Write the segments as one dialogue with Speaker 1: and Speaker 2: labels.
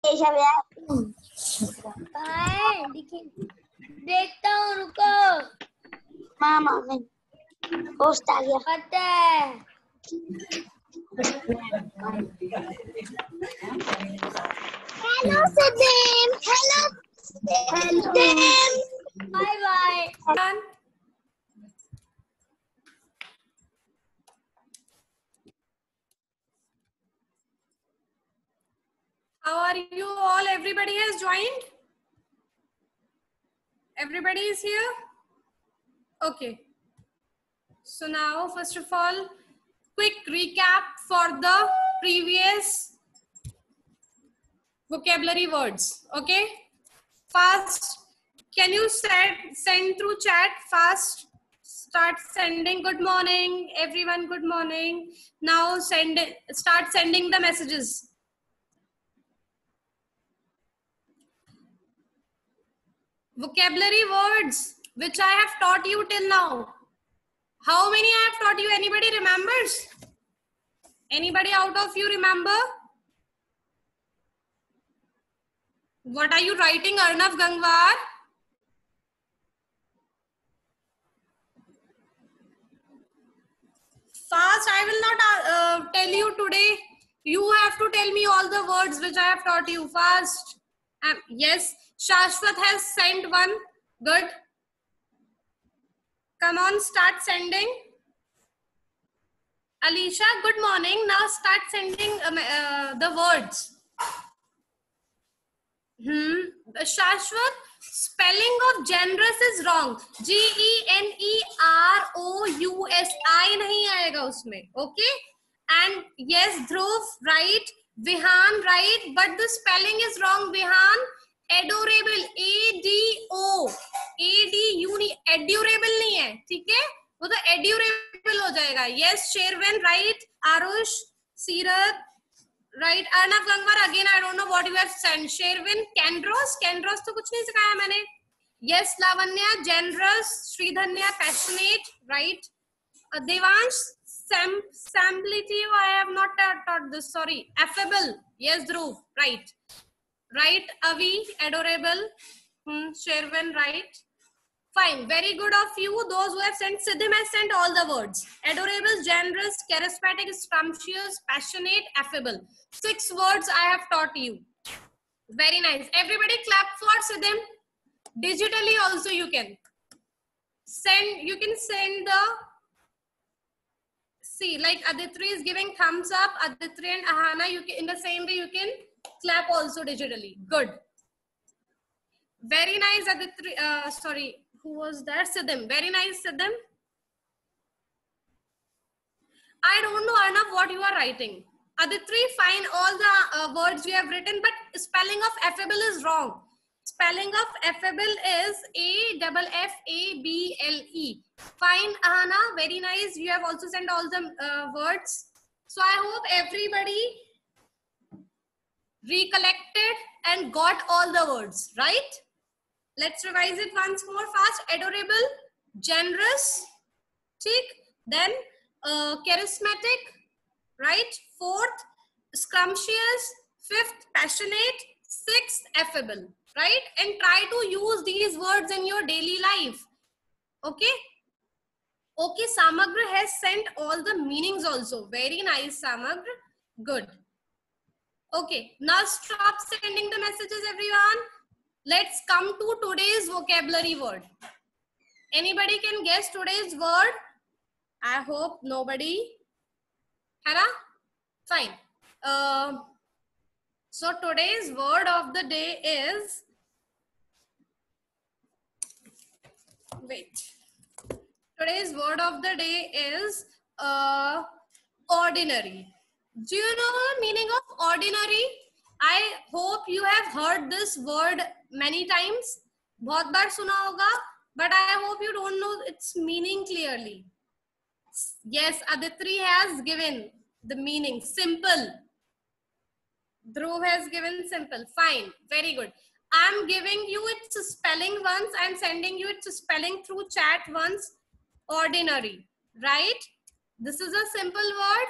Speaker 1: केशव यार
Speaker 2: देखता हूँ, रुको।
Speaker 1: मामा नहीं पोस्ट आ गया।
Speaker 2: पता है।
Speaker 1: Hello Siddhim, hello Siddhim,
Speaker 2: bye bye.
Speaker 3: How are you all? Everybody has joined? Everybody is here? Okay. So now, first of all, quick recap for the previous vocabulary words. Okay? Fast. Can you send through chat fast? Start sending good morning, everyone, good morning. Now start sending the messages. Vocabulary words which I have taught you till now. How many I have taught you? Anybody remembers? Anybody out of you remember? What are you writing, Arnav Gangwar? Fast, I will not tell you today. You have to tell me all the words which I have taught you. Fast. Yes, Shashwat has sent one. Good. Come on, start sending. Alicia, good morning. Now start sending the words. Shashwat, spelling of generous is wrong. Generous I nahi aayega usme. Okay? And yes, Dhruv, right. Vihan, right. But the spelling is wrong. Vihan, adorable. A-D-O. A-D-U नहीं, adorable नहीं है. ठीक है? वो तो adorable हो जाएगा. Yes, Sherwin, right. Arush, Sirat, right. Arnav Gangwar, again I don't know what you have sent. Sherwin, Kendros तो कुछ नहीं सिखाया मैंने. Yes, Lavanya, generous. Sridhanya, passionate, right. Devansh, samplitive, I have not taught this, sorry. Affable, yes, Dhruv, right. Right, Avi, adorable. Sherwin, right. Fine, very good of you. Those who have sent, Siddhim has sent all the words. Adorable, generous, charismatic, scrumptious, passionate, affable. 6 words I have taught you. Very nice. Everybody clap for Siddhim. Digitally also you can. You can send the, see, like Aditri is giving thumbs up. Aditri and Ahana, you can, in the same way you can clap also digitally. Good. Very nice, Aditri. Sorry. Who was that? Siddhim. Very nice, Siddhim. I don't know, Arnav, what you are writing. Aditri, fine, all the words you have written, but spelling of affable is wrong. Spelling of affable is A-F-F-A-B-L-E. Fine, Ahana, very nice. You have also sent all the words. So I hope everybody recollected and got all the words, right? Let's revise it once more fast. Adorable, generous, then charismatic, right? 4th, scrumptious. 5th, passionate. 6th, affable, right? And try to use these words in your daily life. Okay? Okay, Samagra has sent all the meanings also. Very nice, Samagra. Good. Okay, now stop sending the messages, everyone. Let's come to today's vocabulary word. Anybody can guess today's word? I hope nobody. Hara? Fine. So today's word of the day is, wait. Today's word of the day is ordinary. Do you know the meaning of ordinary? I hope you have heard this word many times. बहुत बार सुना होगा, but I hope you don't know its meaning clearly. Yes, Aditri has given the meaning. Simple. Dhruv has given simple. Fine. Very good. I'm giving you its spelling once. I'm sending you its spelling through chat once. Ordinary. Right? This is a simple word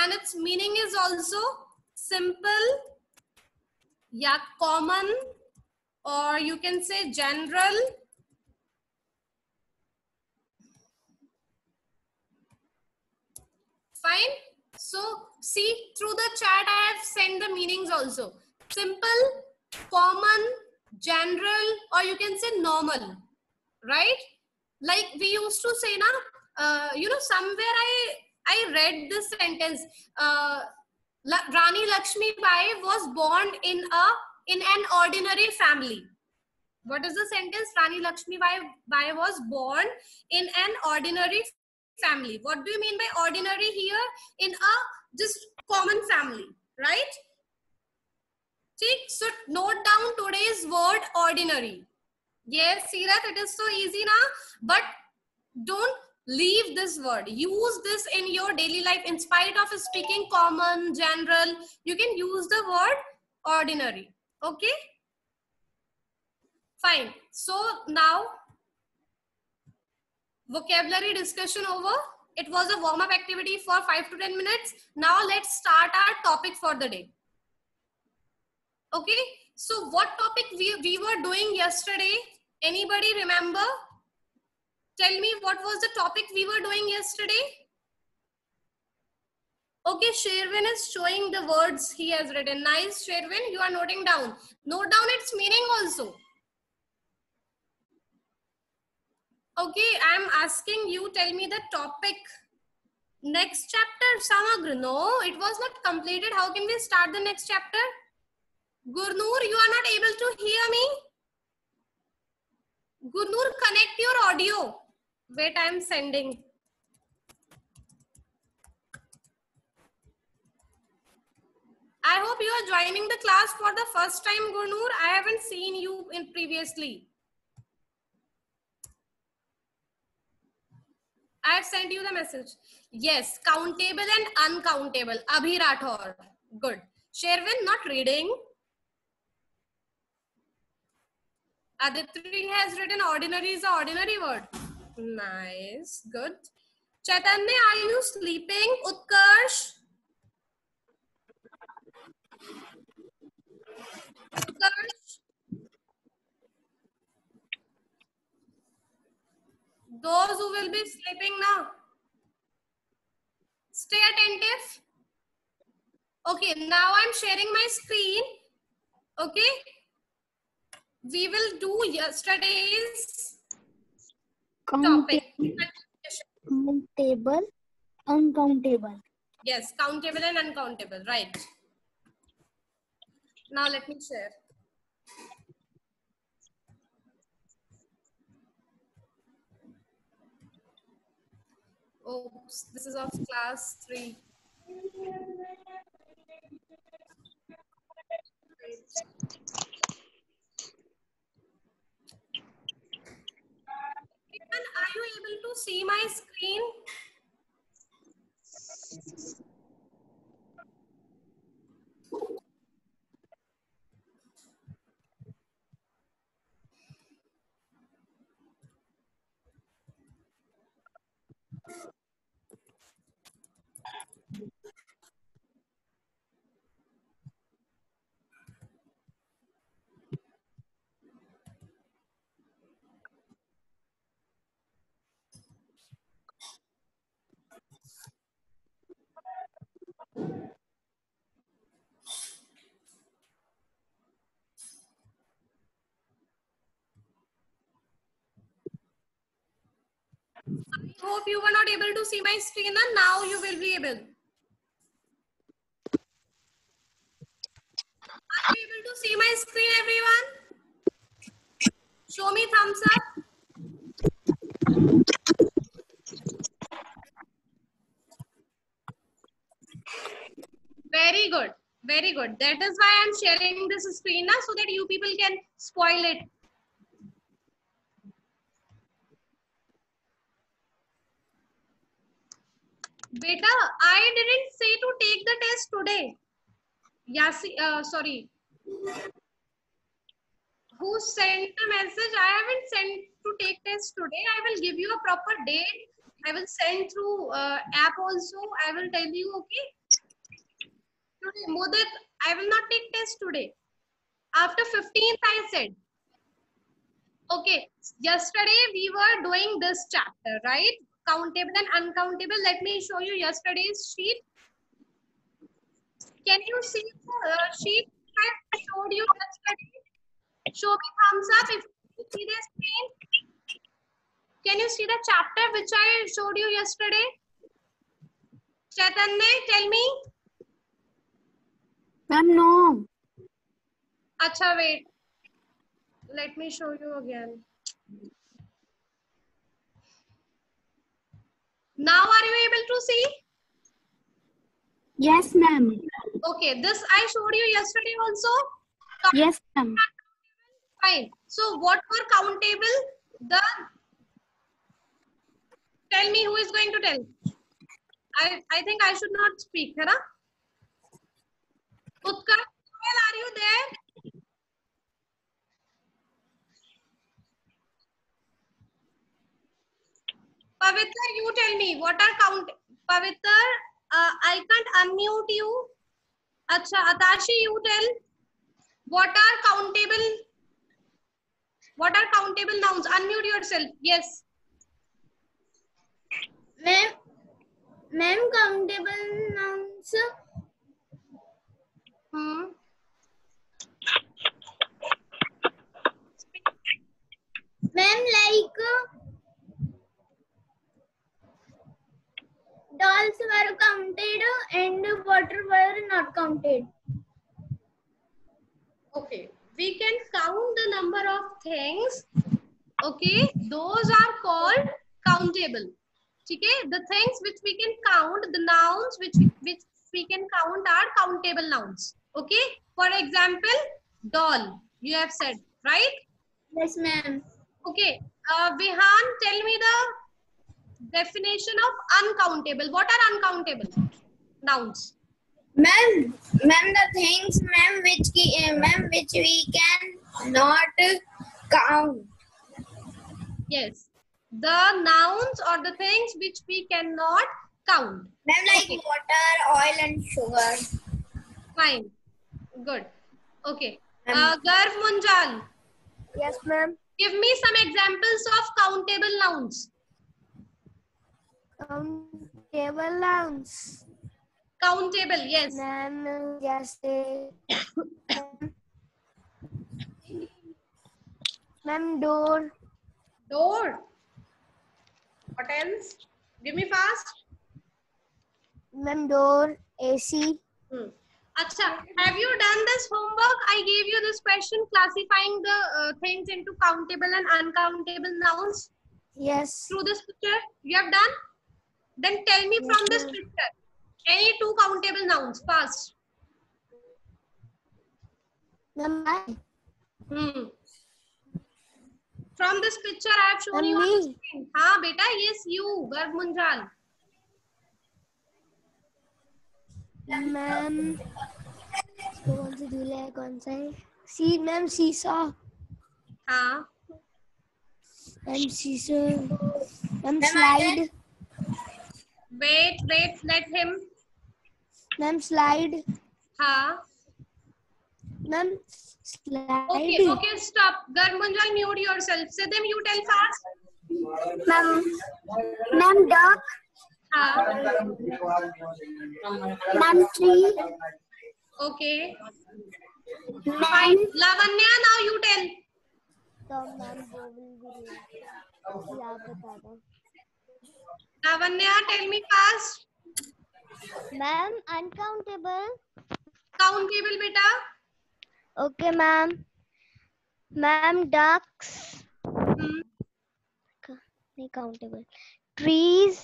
Speaker 3: and its meaning is also simple या common, or you can say general. Fine. So see, through the chat I have sent the meanings also. Simple, common, general, or you can say normal, right? Like we used to say na, somewhere I read this sentence. Rani Lakshmi Bai was born in an ordinary family. What is the sentence? Rani Lakshmi Bai was born in an ordinary family. What do you mean by ordinary here? In a just common family, right? So note down today's word ordinary. Yes, Sirat, it is so easy now, but don't leave this word. Use this in your daily life. In spite of speaking common, general, you can use the word ordinary. Okay? Fine. So now, vocabulary discussion over. It was a warm-up activity for 5 to 10 minutes. Now let's start our topic for the day. Okay. So what topic we were doing yesterday? Anybody remember? Tell me what was the topic we were doing yesterday? Okay, Sherwin is showing the words he has written. Nice, Sherwin, you are noting down. Note down its meaning also. Okay, I am asking you, tell me the topic. Next chapter, Samagra. No, it was not completed. How can we start the next chapter? Gurnur, you are not able to hear me? Gurnur, connect your audio. Wait, I am sending. I hope you are joining the class for the first time, Gurnur. I haven't seen you in previously. I have sent you the message. Yes, countable and uncountable. Abhi Rathore. Good. Sherwin, not reading. Aditri has written ordinary is an ordinary word. Nice. Good. Chaitanya, are you sleeping? Utkarsh? Utkarsh? Those who will be sleeping now, stay attentive. Okay, now I'm sharing my screen. Okay. We will do yesterday's topic.
Speaker 1: Countable, uncountable.
Speaker 3: Yes, countable and uncountable. Right. Now let me share. Oops, this is of class 3. Are you able to see my screen? I hope you were not able to see my screen, and now you will be able. Are you able to see my screen, everyone? Show me thumbs up. Very good. Very good. That is why I'm sharing this screen now, so that you people can spoil it. Beta, I didn't say to take the test today. Sorry. Who sent the message? I haven't sent to take test today. I will give you a proper date. I will send through app also. I will tell you, okay? Today, Modik, I will not take test today. After 15th, I said. Okay. Yesterday we were doing this chapter, right? Countable and uncountable. Let me show you yesterday's sheet. Can you see the sheet I showed you yesterday? Show me thumbs up if you see the screen. Can you see the chapter which I showed you yesterday? Chaitanya, tell me.
Speaker 1: Ma'am, no.
Speaker 3: Acha, wait. Let me show you again. Now are you able to see?
Speaker 1: Yes, ma'am.
Speaker 3: Okay, this I showed you yesterday also.
Speaker 1: Yes, ma'am.
Speaker 3: Fine. So what were countable? The tell me who is going to tell. I think I should not speak, है ना? Utkarsh, are you there? Pavitra, you tell me what are count. Pavitra, I can't unmute you. Acha, Atashi, you tell. What are countable? What are countable nouns? Unmute yourself. Yes.
Speaker 2: Ma'am, countable nouns. Ma'am, like dolls were counted and water were not counted.
Speaker 3: Okay, we can count the number of things. Okay, those are called countable. Okay, the things which we can count, the nouns which we can count are countable nouns. Okay, for example, doll. You have said, right?
Speaker 2: Yes, ma'am.
Speaker 3: Okay, Vihan, tell me the definition of uncountable. What are uncountable nouns?
Speaker 2: Ma'am, the things, ma'am, which we can not count.
Speaker 3: Yes, the nouns or the things which we cannot count.
Speaker 2: Ma'am, like
Speaker 3: Okay.
Speaker 2: water, oil, and sugar.
Speaker 3: Fine, good. Okay, Garv Munjal,
Speaker 2: Yes, ma'am.
Speaker 3: give me some examples of countable nouns.
Speaker 2: Countable nouns.
Speaker 3: Countable, yes.
Speaker 2: Ma'am, yes. Ma'am, door.
Speaker 3: Door. What else? Give me fast.
Speaker 2: Ma'am, door. AC.
Speaker 3: Acha, have you done this homework? I gave you this question classifying the things into countable and uncountable nouns
Speaker 2: Yes.
Speaker 3: through this picture. You have done? Then tell me from this picture any two countable nouns fast.
Speaker 2: Ma'am,
Speaker 3: From this picture I have shown you on the
Speaker 2: me.
Speaker 3: screen. हाँ बेटा, yes you, Garv Munjal.
Speaker 2: Ma'am कौन सी झूला है कौन सा है सी ma'am seesaw
Speaker 3: हाँ.
Speaker 2: Ma'am seesaw ma'am slide
Speaker 3: Wait, let him.
Speaker 2: Ma'am slide
Speaker 3: हाँ.
Speaker 2: Ma'am
Speaker 3: Okay,
Speaker 2: slide
Speaker 3: okay, stop. Garv Munjal, mute yourself. Siddham, you tell fast.
Speaker 1: Ma'am, duck.
Speaker 3: हाँ.
Speaker 1: Ma'am, tree.
Speaker 3: Okay.
Speaker 1: Ma'am,
Speaker 3: Fine. Lavanya, now you tell.
Speaker 2: तो ma'am वो will be आप बता दो
Speaker 3: Lavanya, tell me fast.
Speaker 2: Ma'am uncountable
Speaker 3: Countable, beta.
Speaker 2: Okay ma'am ma'am ducks नहीं countable trees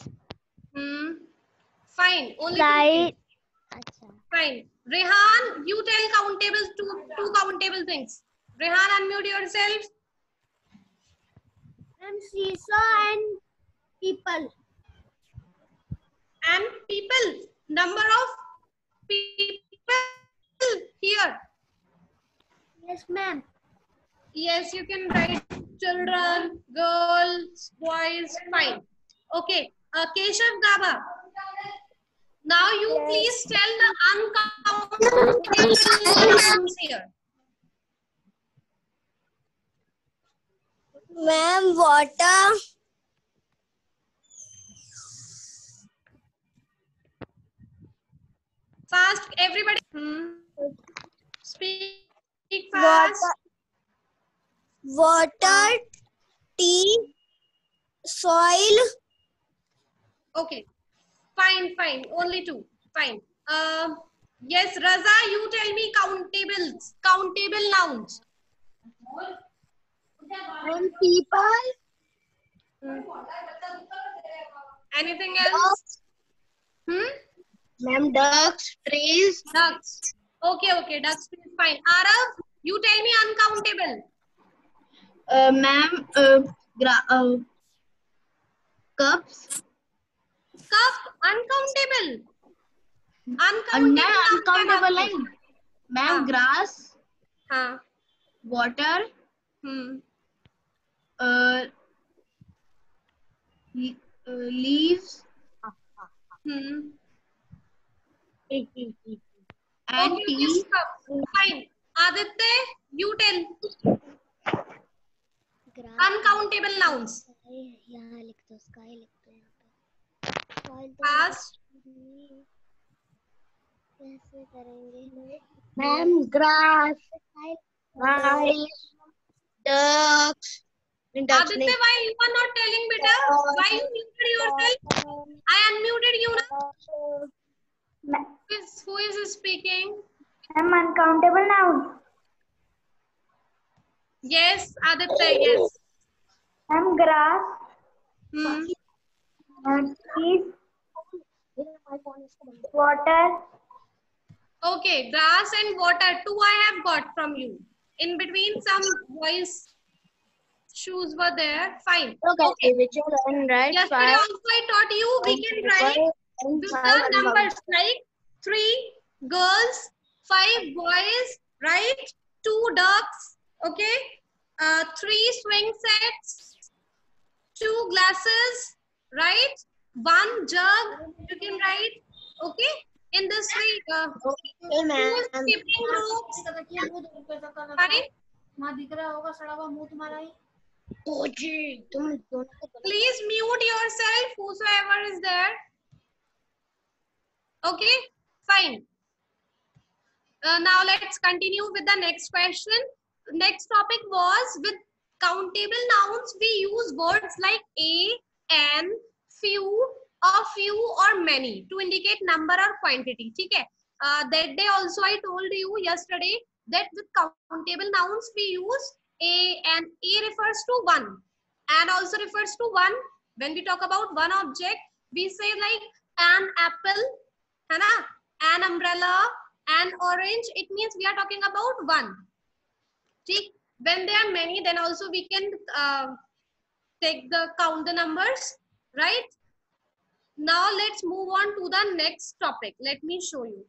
Speaker 3: Fine. Only two
Speaker 2: Slide.
Speaker 3: things. Fine. Rehan, you tell countable two countable things. Rehan, unmute yourself.
Speaker 1: and seesaw and people.
Speaker 3: And people. Number of people here.
Speaker 1: Yes, ma'am.
Speaker 3: Yes, you can write children, girls, boys. Fine. Okay. Keshav Gaba. Now you please tell the uncountable nouns here.
Speaker 2: Ma'am, water.
Speaker 3: Fast, everybody. Speak fast.
Speaker 2: Water, tea, soil.
Speaker 3: Okay. Fine, fine. Only two. Fine. Yes, Raza, you tell me countables. Countable nouns.
Speaker 2: And people.
Speaker 3: Anything else?
Speaker 2: Ma'am, ducks, trees.
Speaker 3: Ducks. Okay. Ducks is fine. Arav, you tell me uncountable.
Speaker 1: Ma'am, cups.
Speaker 3: Cup, uncountable. Uncountable.
Speaker 1: Uncountable line. Ma'am,
Speaker 3: हाँ.
Speaker 1: grass,
Speaker 3: हाँ.
Speaker 1: water, leaves, and
Speaker 3: Okay,
Speaker 1: tea.
Speaker 3: fine. Aditya, you tell uncountable nouns.
Speaker 2: यहाँ लिख दो, sky लिख दो यहाँ पे. Soil तो
Speaker 3: Fast.
Speaker 2: कैसे करेंगे?
Speaker 1: Ma'am, grass, rice, ducks.
Speaker 3: Aditya, why you are not telling, beta? Why you muted yourself? I unmuted you now. Who is speaking?
Speaker 1: Ma'am, uncountable nouns.
Speaker 3: Yes, Aditya, yes.
Speaker 1: Ma'am, grass, trees, water.
Speaker 3: Okay, grass and water. Two I have got from you. In between, some voice shoes were there. Fine.
Speaker 2: Okay. Which one, right?
Speaker 3: Yesterday also I taught you we can write with the numbers like 3 girls, 5 boys, right? 2 ducks, okay? 3 swing sets, 2 glasses, right? 1 jug you can write, okay? In this way, 2 skipping ropes, right? Please mute yourself, whosoever is there. Okay, fine. Now let's continue with the next question. Next topic was with countable nouns, we use words like a, an, few, a few or many to indicate number or quantity. Okay? That day also I told you yesterday that with countable nouns we use a, and a refers to one and also refers to one. When we talk about one object, we say like an apple, है ना? An umbrella, an orange. It means we are talking about one. See, when there are many, then also we can count the numbers, right? Now let's move on to the next topic. Let me show you.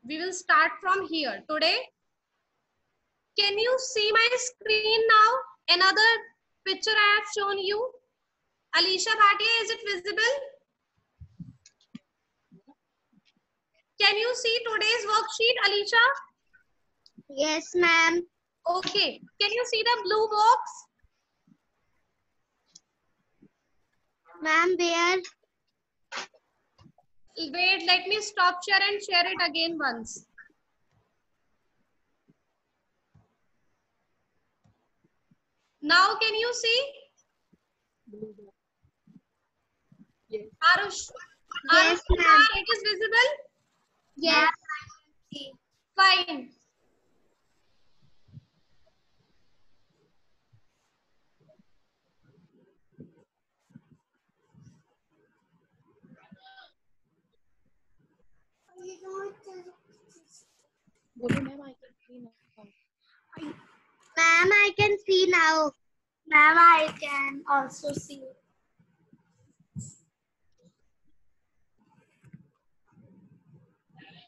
Speaker 3: We will start from here today. Can you see my screen now? Another picture I have shown you. Alicia Bhatia, is it visible? Can you see today's worksheet, Alicia?
Speaker 2: Yes, ma'am.
Speaker 3: Okay. Can you see the blue box?
Speaker 2: Ma'am, where?
Speaker 3: Wait, let me stop share and share it again once. Now can you see?
Speaker 1: Yes.
Speaker 3: Arush,
Speaker 2: Yes, ma'am.
Speaker 3: it is visible?
Speaker 2: Yes.
Speaker 3: Fine.
Speaker 2: Ma'am, I can see now.
Speaker 1: Ma'am, I can also see.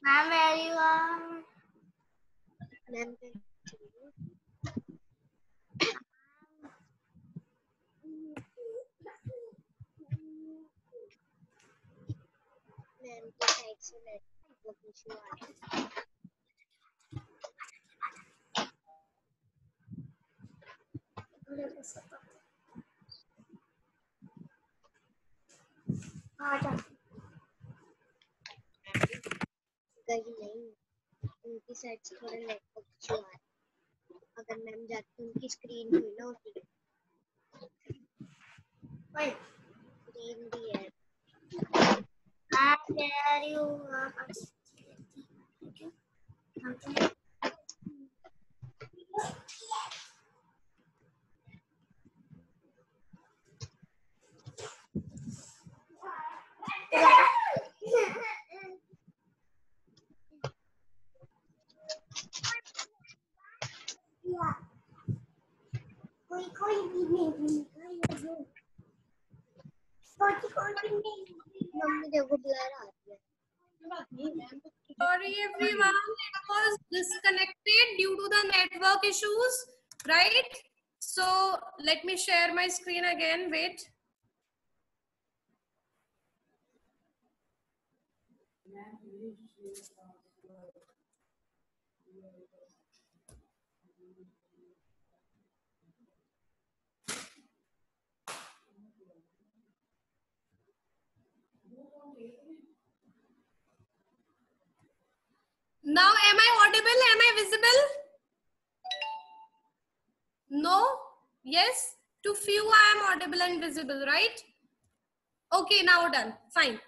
Speaker 1: Ma'am, where you are?
Speaker 2: Ma'am, excellent. कहीं नहीं, उनकी side से थोड़ा network issue आ रहा है। अगर ma'am जाके उनकी स्क्रीन हुई ना होती स्क्रीन भी है। मम्मी देखो बुला रहा है।
Speaker 3: Sorry everyone, it was disconnected due to the network issues, right? So let me share my screen again. Wait. Now am I audible? Am I visible? No? Yes? To few I am audible and visible, right? Okay, now done. Fine.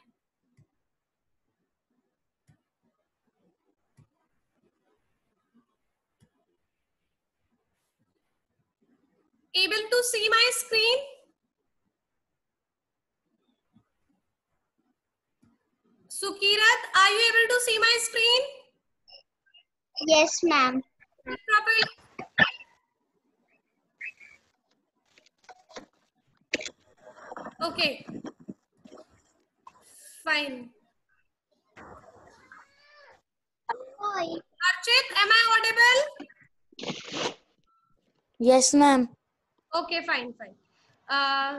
Speaker 3: Able to see my screen? Sukirat, are you able to see my screen?
Speaker 2: Yes, ma'am.
Speaker 3: Properly. Okay. Fine. Archit, am I audible?
Speaker 1: Yes, ma'am.
Speaker 3: Okay, fine.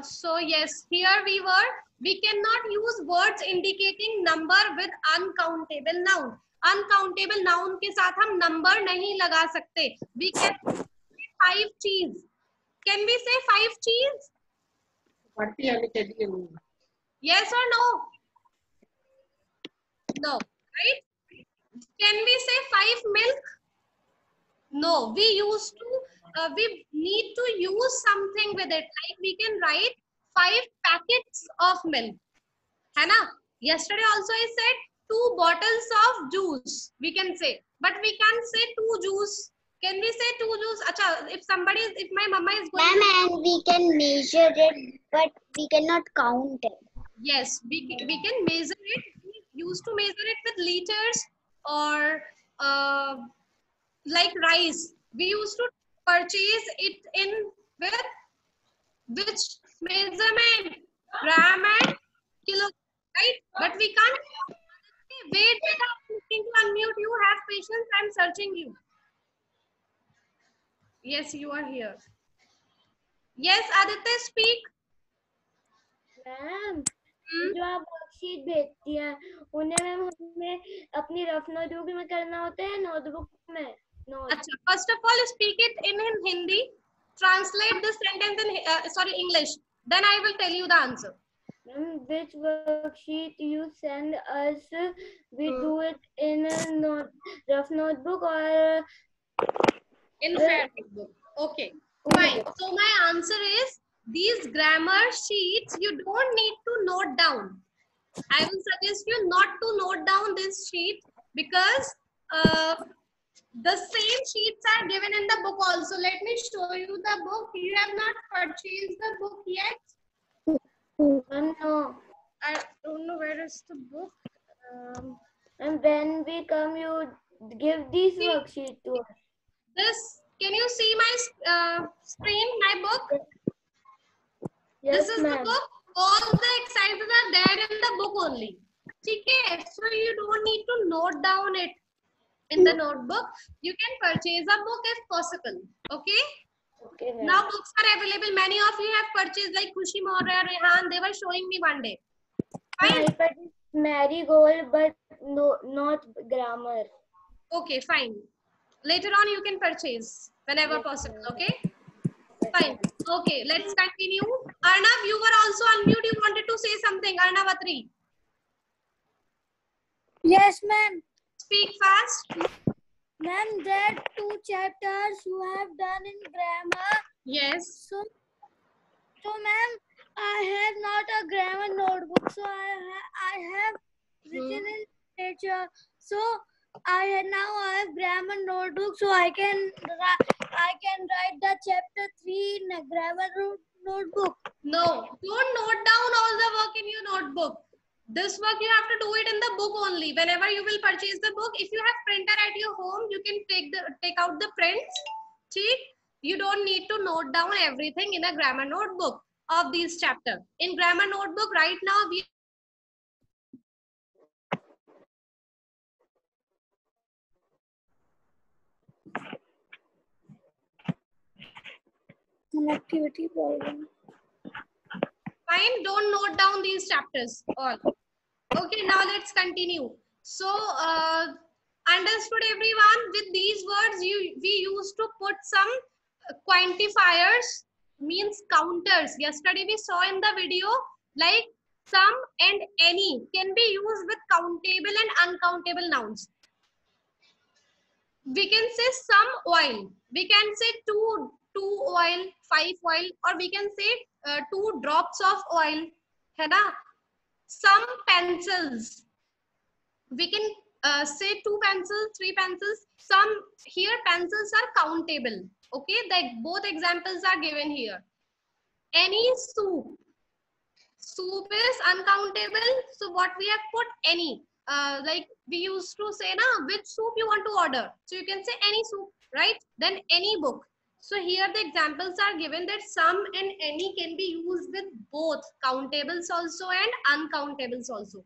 Speaker 3: So yes, here we were. We cannot use words indicating number with uncountable noun. Uncountable noun के साथ हम number नहीं लगा सकते. We can say 5 cheese. Can we say 5 cheese? Yes or no? No, right? Can we say 5 milk? No, we need to use something with it. Like we can write 5 packets of milk. है ना? Yesterday also I said 2 bottles of juice. We can say, but we can't say 2 juice. Can we say 2 juice? Acha, if my mama is going.
Speaker 2: Ma'am, and we can measure it, but we cannot count it.
Speaker 3: Yes, we can measure it. We used to measure it with liters or like rice. We used to purchase it in with which measurement? Gram and kilo, right? But we can't. Wait, beta, I'm looking to unmute you. Have patience. I'm searching you. Yes, you are here. Yes, Aditya, speak.
Speaker 2: Ma'am जो आप worksheet भेजती हैं उन्हें ma'am हमें अपनी rough notebook में करना होता है नोटबुक में नोट
Speaker 3: अच्छा, first of all speak it in Hindi, translate this sentence in English, then I will tell you the answer.
Speaker 2: Which worksheet you send us, we do it in a rough notebook or
Speaker 3: in fair notebook. Okay, fine. So my answer is these grammar sheets you don't need to note down. I will suggest you not to note down this sheet because the same sheets are given in the book also. Let me show you the book. You have not purchased the book yet?
Speaker 2: No.
Speaker 3: I don't know where is the book.
Speaker 2: And when we come, you give this worksheet to us.
Speaker 3: This, can you see my screen, my book?
Speaker 2: Yes,
Speaker 3: this is the book. All the exercises are there in the book only. Okay, so you don't need to note down it in the notebook. You can purchase a book if possible. Okay.
Speaker 2: Okay.
Speaker 3: Now books are available. Many of you have purchased, like Khushi Maurya, Rehan. They were showing me one day. Fine.
Speaker 2: I purchased Marigold, but no, not grammar.
Speaker 3: Okay, fine. Later on, you can purchase whenever possible. Okay. fine. Okay, let's continue. Arnav, you were also unmute. You wanted to say something. Arnav Atri.
Speaker 1: Yes, ma'am.
Speaker 3: Speak fast.
Speaker 1: Ma'am, there are 2 chapters you have done in grammar.
Speaker 3: Yes.
Speaker 1: So ma'am, I have not a grammar notebook. So I have written in literature. So I have grammar notebook. So I can write the chapter 3 in a grammar notebook.
Speaker 3: No, don't note down all the work in your notebook. This work you have to do it in the book only. Whenever you will purchase the book, if you have printer at your home, you can take out the prints. See? You don't need to note down everything in a grammar notebook of these chapters. In grammar notebook right now we
Speaker 1: Connectivity problem.
Speaker 3: fine, don't note down these chapters all. Okay, now let's continue. So understood everyone? With these words we used to put some quantifiers, means counters. Yesterday we saw in the video like some and any can be used with countable and uncountable nouns. We can say some oil, we can say two oil, 5 oil, or we can say 2 drops of oil, है ना? Some pencils, we can say 2 pencils, 3 pencils. Some here pencils are countable. Okay, that both examples are given here. Any soup, soup is uncountable, so what we have put any, like we used to say na which soup you want to order, so you can say any soup, right? Then any book. So here the examples are given that some and any can be used with both countables also and uncountables also.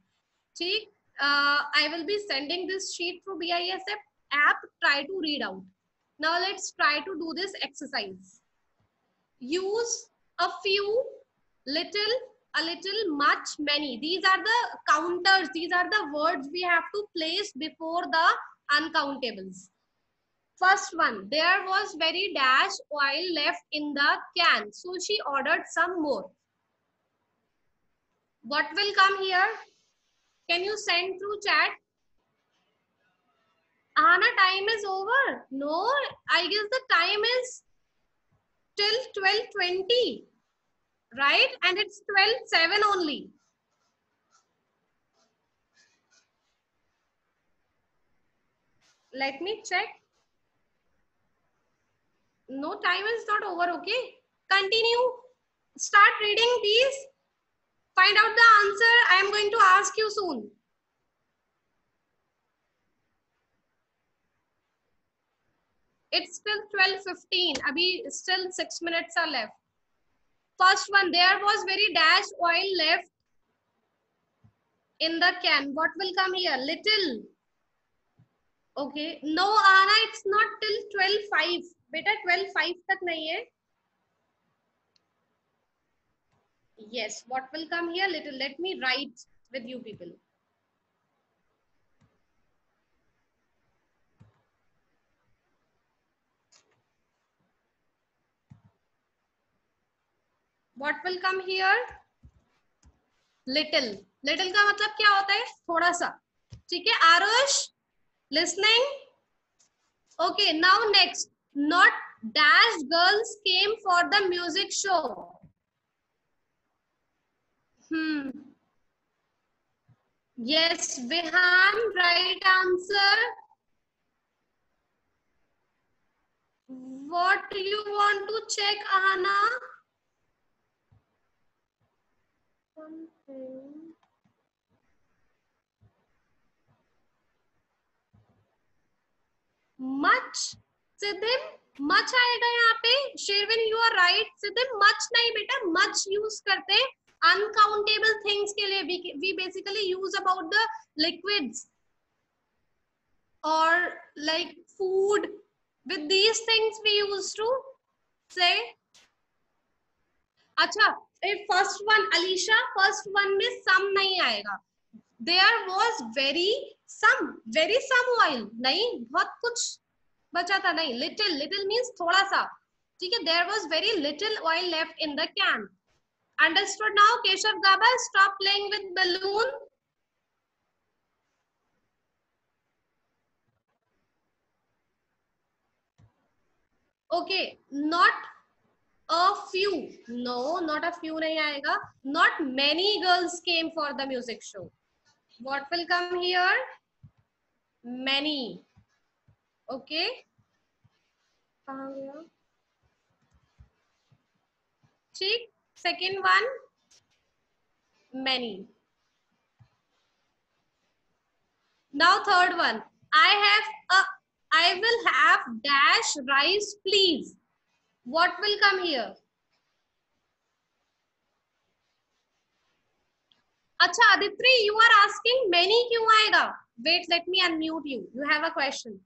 Speaker 3: See, I will be sending this sheet through BISF app. Try to read out. Now let's try to do this exercise. Use a few, little, a little, much, many. These are the counters. These are the words we have to place before the uncountables. First one, there was very dash oil left in the can, so she ordered some more. What will come here? Can you send through chat? Anna, time is over. No, I guess the time is till 12:20, right? And it's 12:07 only. Let me check. No, time is not over, okay? Continue. Start reading these. Find out the answer. I am going to ask you soon. It's still 12:15. Abhi still 6 minutes are left. First one, there was very dash oil left in the can. What will come here? Little. Okay. No, Anna, it's not till 12:05. Beta 12:05 tak nahi hai. Yes. What will come here? Little. Let me write with you people. What will come here? Little. Little का मतलब क्या होता है? थोड़ा सा. ठीक है, Aarush? Listening? Okay, now next. Not dash girls came for the music show. Yes, Vihan, right answer. What do you want to check, Ahana? Something. Much. Siddhim, much आएगा यहाँ पे. Sherwin, you are right. Siddhim, much नहीं बेटा, much use करते हैं uncountable things के लिए. We basically use about the liquids or like food. With these things we used to say. अच्छा, first one, Alisha, first one में some नहीं आएगा. There was very some oil. नहीं, बहुत कुछ बचा था. नहीं, little means थोड़ा सा. ठीक है, there was very little oil left in the can. Understood now? Keshav Gaba, stop playing with balloon. Okay, not a few. No, not a few nahi aayega. Not many girls came for the music show. What will come here? Many. Okay. कहाँ गया? ठीक. Second one, many. Now third one. I will have dash rice, please. What will come here? अच्छा Aditri, you are asking many क्यों आएगा? Wait, let me unmute you. You have a question.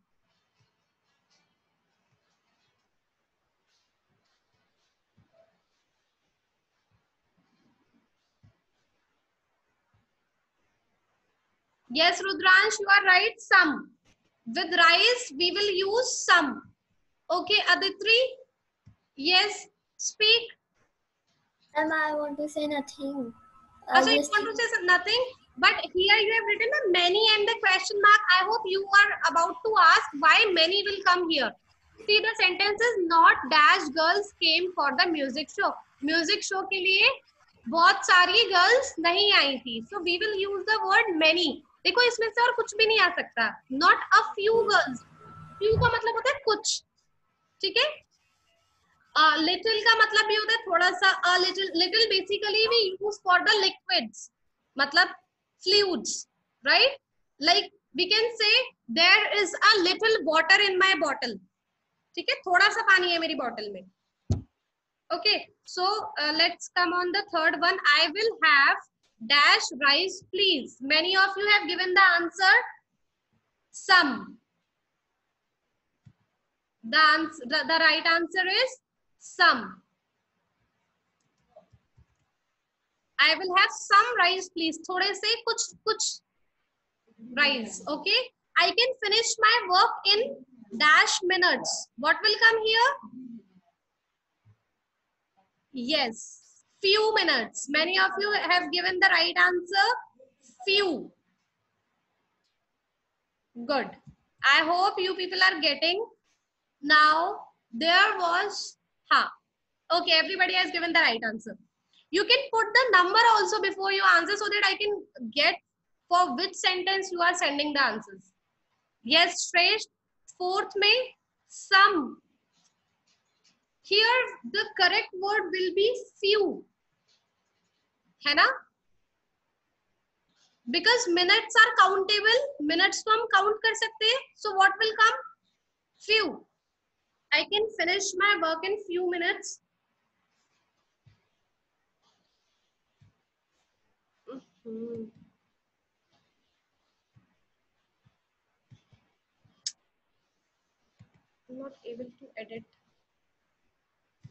Speaker 3: Yes, Rudransh, you are right. Some. With rice, we will use some. Okay, Aditri? Yes, speak.
Speaker 2: I want to say nothing.
Speaker 3: Also, you want to say nothing? But here you have written a many and the question mark. I hope you are about to ask why many will come here. See, the sentence is not dash girls came for the music show. Music show के लिए बहुत सारी girls नहीं आई थी. So we will use the word many. देखो इसमें से और कुछ भी नहीं आ सकता. Not a few girls. Few का मतलब होता है कुछ. ठीक है? Little का मतलब भी होता है थोड़ा सा. Little basically we use for the liquids. मतलब fluids, right? Like we can say there is a little water in my bottle. ठीक है, थोड़ा सा पानी है मेरी बॉटल में. Okay, so let's come on the third one. I will have dash rice, please. Many of you have given the answer. Some. The right answer is some. I will have some rice, please. थोड़े से कुछ rice. Okay, I can finish my work in dash minutes. What will come here? Yes, few minutes. Many of you have given the right answer. Few. Good. I hope you people are getting. Now there was okay, everybody has given the right answer. You can put the number also before you answer so that I can get for which sentence you are sending the answers. Yes, Shresh. Fourth में some. Here the correct word will be few. है ना? Because minutes are countable. Minutes को हम count कर सकते हैं. So what will come? Few. I can finish my work in few minutes. I'm not able to edit.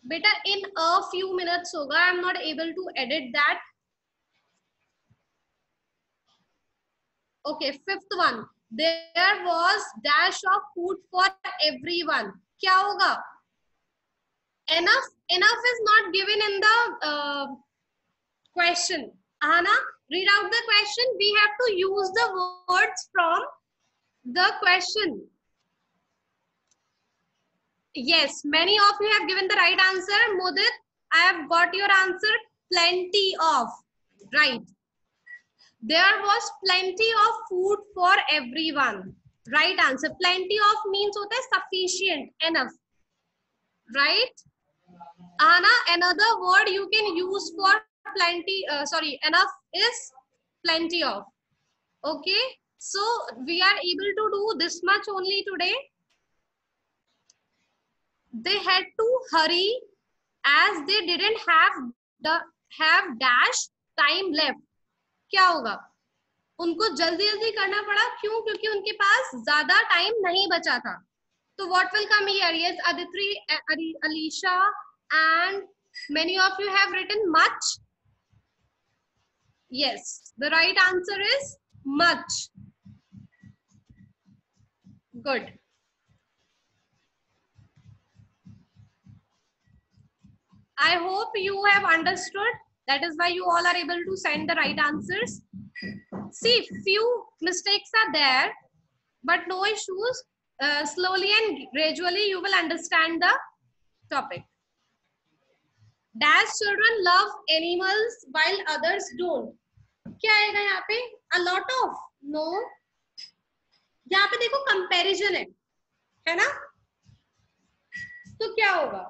Speaker 3: Beta, in a few minutes hoga. I'm not able to edit that. Okay, fifth one. There was dash of food for everyone. क्या होगा? Enough is not given in the question. Ahana, read out the question. We have to use the words from the question. Yes, many of you have given the right answer. Mudit, I have got your answer. Plenty of. Right. There was plenty of food for everyone. Right answer. Plenty of means hota hai sufficient, enough. Right? Anna, another word you can use for plenty, enough is plenty of. Okay? So, we are able to do this much only today. They had to hurry as they didn't have dash time left. क्या होगा? उनको जल्दी जल्दी करना पड़ा. क्यों? क्योंकि उनके पास ज्यादा टाइम नहीं बचा था. So what will come here? Yes, Aditri, Alisha, and many of you have written much. Yes, the right answer is much. Good. I hope you have understood. That is why you all are able to send the right answers. See, few mistakes are there, but no issues. Slowly and gradually you will understand the topic. Dash children love animals while others don't. क्या आएगा यहाँ पे? A lot of? No. यहाँ पे देखो comparison है ना? तो क्या होगा?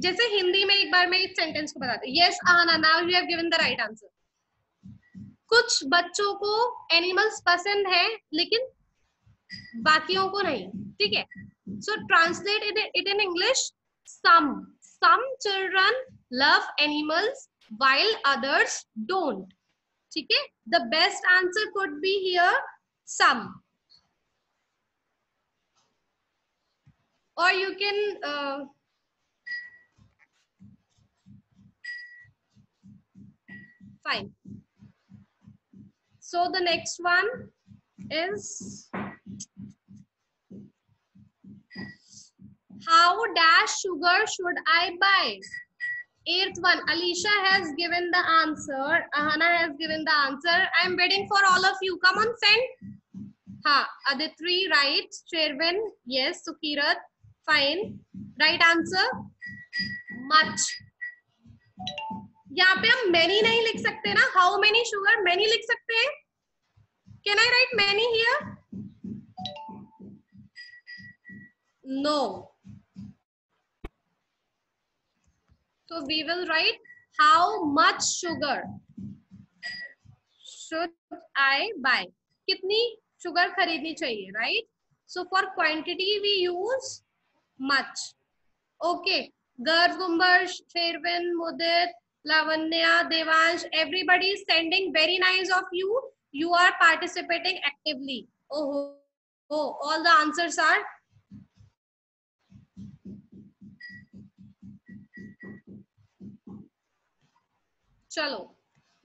Speaker 3: जैसे हिंदी में एक बार मैं इस सेंटेंस को बताती हूँ. Yes, Ahana, now you have given the right answer. कुछ बच्चों को एनिमल्स पसंद है लेकिन बाकियों को नहीं. ठीक है. So translate it in English. Some children love animals while others don't. ठीक है. The best answer could be here some. Or you can fine. So the next one is how dash sugar should I buy? Eighth one, Alicia has given the answer. Ahana has given the answer. I am waiting for all of you. Come on, send. Ha, Aditri, right. Sherwin, yes. Sukirat, fine. Right answer, much. यहाँ पे हम many नहीं लिख सकते ना. How many sugar? Many लिख सकते हैं. Can I write many here? No. So we will write how much sugar should I buy? कितनी sugar खरीदनी चाहिए, right? So for quantity we use much. Okay. Garv, Gumbar, Sherwin, Mudit, Lavanya, Devansh, everybody is sending. Very nice of you. You are participating actively. Oh, all the answers are. Chalo.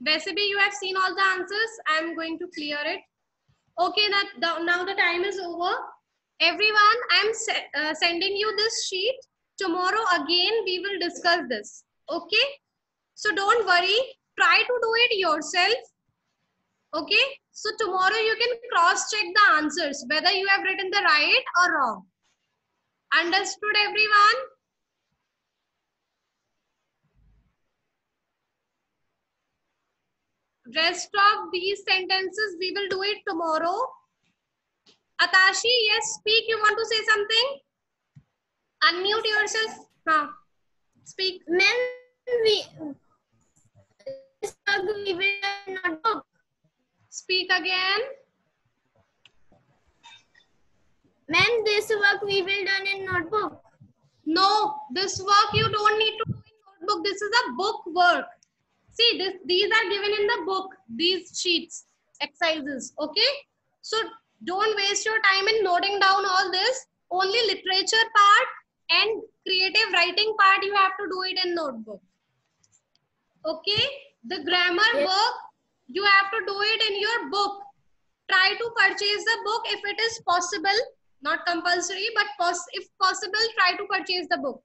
Speaker 3: वैसे भी you have seen all the answers. I am going to clear it. Okay, now the time is over. Everyone, I am sending you this sheet. Tomorrow again we will discuss this. Okay? So don't worry. Try to do it yourself. Okay? So tomorrow you can cross-check the answers, whether you have written the right or wrong. Understood, everyone? Rest of these sentences we will do it tomorrow. Atashi, yes, speak. You want to say something? Unmute yourself. Speak.
Speaker 1: Ma'am, we will notebook.
Speaker 3: Speak again.
Speaker 1: Ma'am, this work we will done in notebook.
Speaker 3: No, this work you don't need to do in notebook. This is a book work. See, these are given in the book. These sheets, exercises. Okay. So don't waste your time in noting down all this. Only literature part and creative writing part you have to do it in notebook. Okay. The grammar work you have to do it in your book. Try to purchase the book if it is possible. Not compulsory, but if possible, try to purchase the book.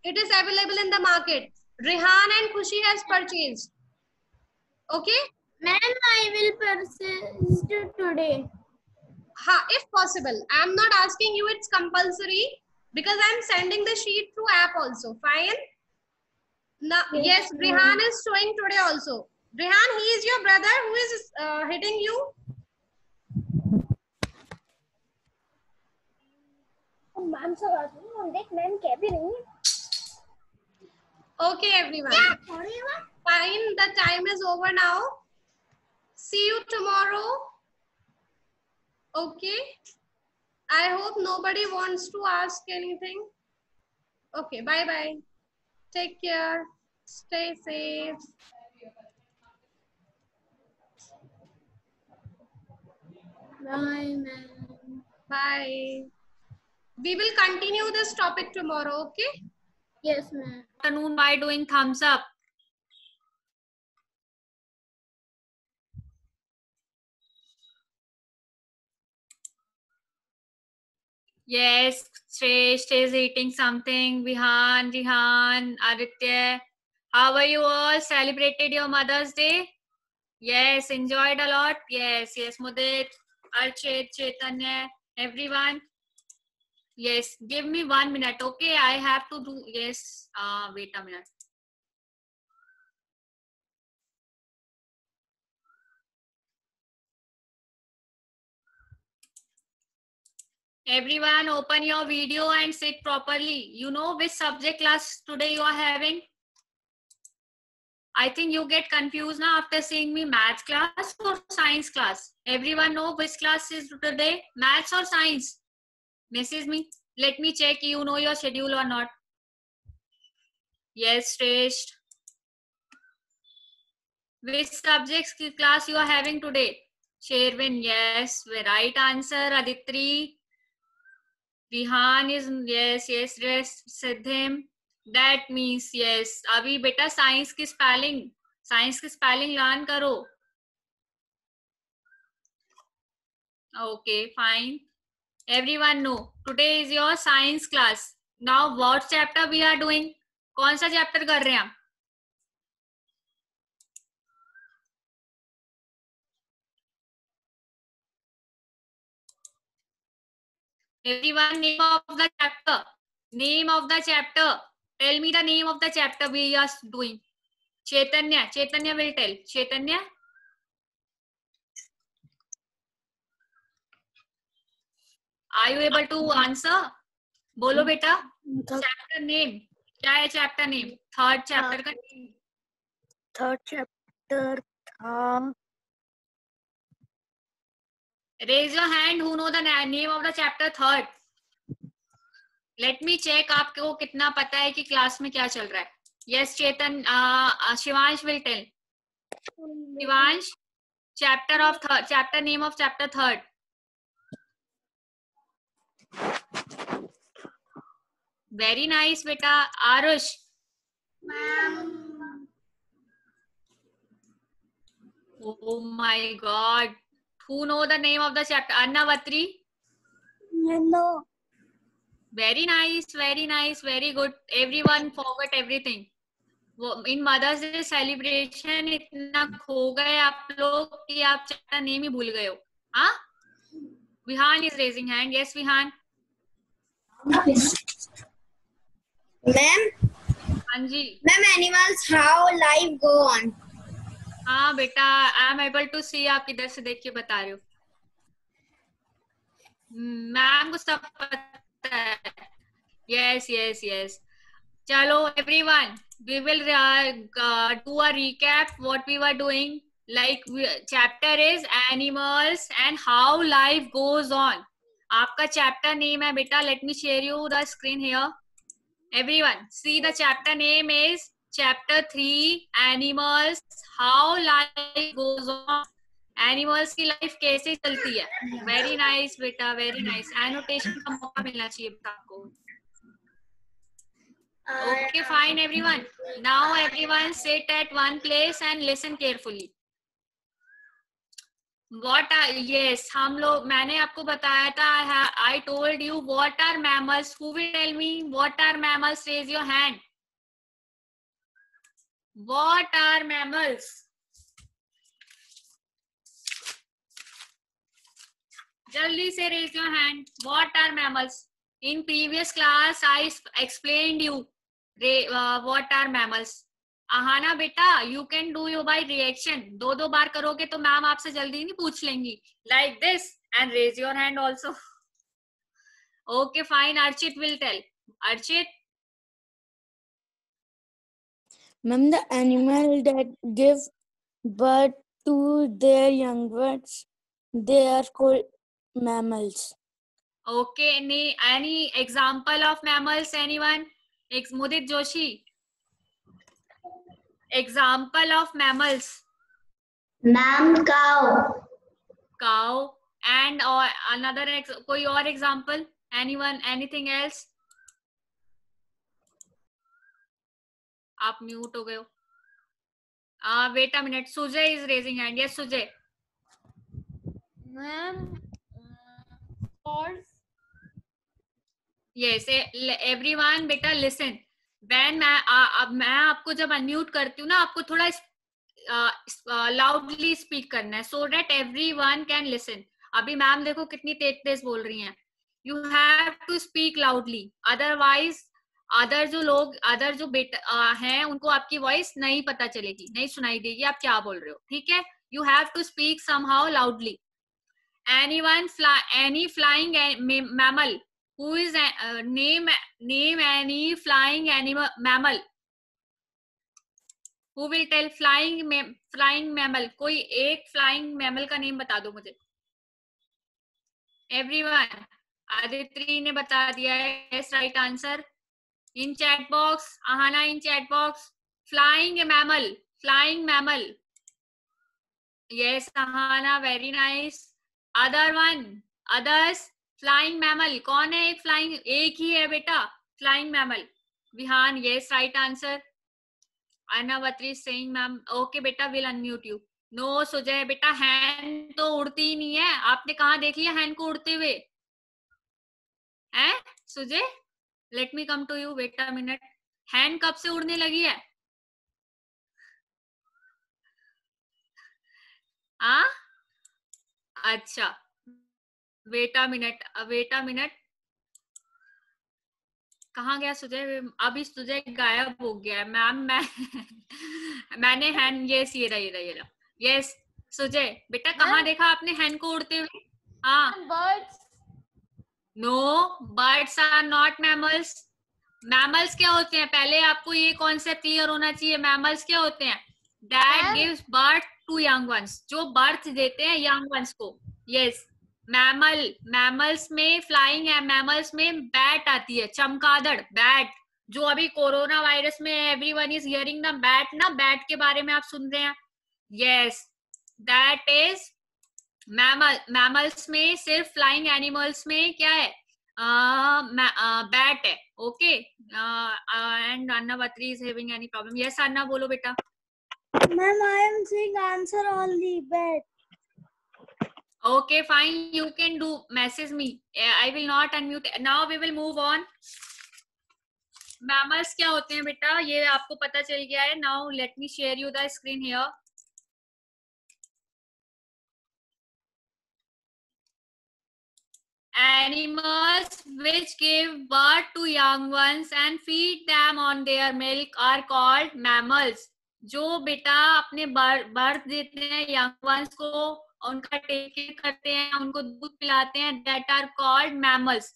Speaker 3: It is available in the market. Rehan and Khushi has purchased. Okay?
Speaker 1: Ma'am, I will purchase today.
Speaker 3: If possible. I am not asking you it's compulsory because I am sending the sheet through app also. Fine? Now, yes, Rehan is showing today also. Rehan, he is your brother who is hitting you.
Speaker 1: Ma'am से बात नहीं, हम देख ma'am कह भी रही है.
Speaker 3: Okay, everyone. Fine, the time is over now. See you tomorrow. Okay. I hope nobody wants to ask anything. Okay, bye-bye. Take care. Stay safe.
Speaker 1: Bye, ma'am.
Speaker 3: Bye. We will continue this topic tomorrow, okay?
Speaker 1: Yes, ma'am.
Speaker 4: Afternoon by doing thumbs up. Yes, Shresth is eating something. Vihan, Rihan, Aditya. How are you all? Celebrated your Mother's Day? Yes, enjoyed a lot. Yes, Mudit, Archit, Chaitanya, everyone. Yes, give me 1 minute. Okay, I have to do. Yes, wait a minute. Everyone, open your video and sit properly. You know which subject class today you are having? I think you get confused now after seeing me math class or science class. Everyone know which class is today? Maths or science? Message me. Let me check you know your schedule or not. Yes, Shresth. Which subjects class you are having today? Sherwin, yes. The right answer. Aditri. Rihan is yes. Siddhim. That means yes. अभी बेटा science की spelling learn करो. Okay, fine. Everyone know today is your science class. Now what chapter we are doing? कौन सा chapter कर रहे हैं हम? Everyone, name of the chapter. Name of the chapter. Tell me the name of the chapter we are doing. Chaitanya will tell. Chaitanya. Are you able to answer? बोलो बेटा. Chapter name. क्या है chapter name? Third chapter का.
Speaker 1: Third chapter था.
Speaker 4: Raise your hand who know the name of the chapter third. Let me check आपको कितना पता है कि क्लास में क्या चल रहा है. Yes, Chetan. Shivansh will tell. Shivansh, chapter name of chapter third. Very nice, beta. Arush.
Speaker 2: Ma'am.
Speaker 4: Oh my God. Who know the name of the chapter? Annavatri.
Speaker 1: No.
Speaker 4: Very nice, very good. Everyone forgot everything. In Mother's Day celebration इतना खो गए आप लोग कि आप chapter name ही भूल गए हो. हाँ? Vihan is raising hand. Yes, Vihan.
Speaker 2: Ma'am.
Speaker 4: हाँ जी.
Speaker 2: Ma'am, animals how life go on.
Speaker 4: हाँ बेटा, आई एम एबल टू सी. आप इधर से देख के बता रहे हो. मैम को सब पता है. यस. चलो everyone, we will do a recap what we were doing. Like chapter is animals and how life goes on. आपका chapter name है बेटा. Let me share you the screen here. Everyone, see the chapter name is chapter 3 animals how life goes on. Animals की life कैसे चलती है. Very nice बेटा, very nice. Annotation का मौका मिलना चाहिए बेटा आपको. Okay, fine everyone. Now everyone sit at one place and listen carefully. What are yes? हम लोग मैंने आपको बताया था. I told you what are mammals. Who will tell me what are mammals? Raise your hand. What are mammals? Jaldi se raise your hand. What are mammals? In previous class I explained you what are mammals. Aahana बेटा, you can do you by reaction. दो बार करोगे तो ma'am आपसे जल्दी नहीं पूछ लेंगी. Like this and raise your hand also. Okay, fine. Archit will tell. Archit.
Speaker 1: Ma'am, the animal that give birth to their young ones, they are called mammals.
Speaker 4: Okay, any example of mammals? Anyone? Mudit Joshi. Example of mammals.
Speaker 2: Ma'am, cow.
Speaker 4: Cow. And or another कोई और example? Anyone? Anything else? आप mute हो गए हो. Wait a minute. Sujay is raising hand. Yes, Sujay.
Speaker 1: Ma'am, horse.
Speaker 4: Yes, everyone बेटा listen. When मैं आपको जब अनम्यूट करती हूँ ना, आपको थोड़ा लाउडली स्पीक करना है, so that everyone can listen. अभी मैम देखो कितनी तेज तेज बोल रही हैं. You have to speak loudly. Otherwise, other जो बेटा हैं, उनको आपकी वॉइस नहीं पता चलेगी, नहीं सुनाई देगी आप क्या बोल रहे हो. ठीक है? You have to speak somehow loudly. Any flying mammal. Who is name any flying animal mammal. Who will tell flying mammal? कोई एक flying mammal का नेम बता दो मुझे. Everyone. आदित्रि ने बता दिया है. Yes, right answer. In chat box. Ahana in chat box. Flying mammal. Flying mammal. Yes, Ahana, very nice. Other one. Others. Flying mammal. कौन है एक flying? एक ही है बेटा. Flying mammal. Vihan, yes, right answer. Annavatri is saying, ma'am, okay बेटा, will unmute you. No, Sujay बेटा, हैन तो उड़ती ही नहीं है. आपने कहाँ देख लिया हैन को उड़ते हुए? हैं Sujay? Let me come to you. Wait a minute. हैन कब से उड़ने लगी है? हाँ? अच्छा. Wait a minute. कहाँ गया सुजय? अभी सुजय गायब हो गया. मैम मैंने हैन, यस ये रहा. यस सुजय बेटा, कहाँ देखा आपने हैन को उड़ते हुए? हाँ.
Speaker 1: Birds.
Speaker 4: No, birds are not mammals. Mammals क्या होते हैं? पहले आपको ये कॉन्सेप्ट क्लियर होना चाहिए. मैमल्स क्या होते हैं? That gives birth to young ones. जो बर्थ देते हैं यंग वंस को. यस. मैमल्स में, फ्लाइंग मैमल्स में बैट आती है. चमगादड़, बैट. जो अभी कोरोना वायरस में everyone is hearing the bat ना, बैट के बारे में आप सुन रहे हैं. यस, दैट इज मैमल्स में. सिर्फ फ्लाइंग एनिमल्स में क्या है? बैट है. Okay. And Annavatri is having any problem? Yes Anna, बोलो बेटा.
Speaker 1: Ma'am, I am saying answer only. Bat.
Speaker 4: Okay, fine. You can do. Message me. I will not unmute. Now we will move on. Mammals क्या होते हैं बेटा? ये आपको पता चल गया है. Now let me share you the screen here. Animals which give birth to young ones and feed them on their milk are called mammals. जो बेटा अपने बर्थ देते हैं यंग वंस को, उनका टेक केयर करते हैं, उनको दूध पिलाते हैं, that are called mammals.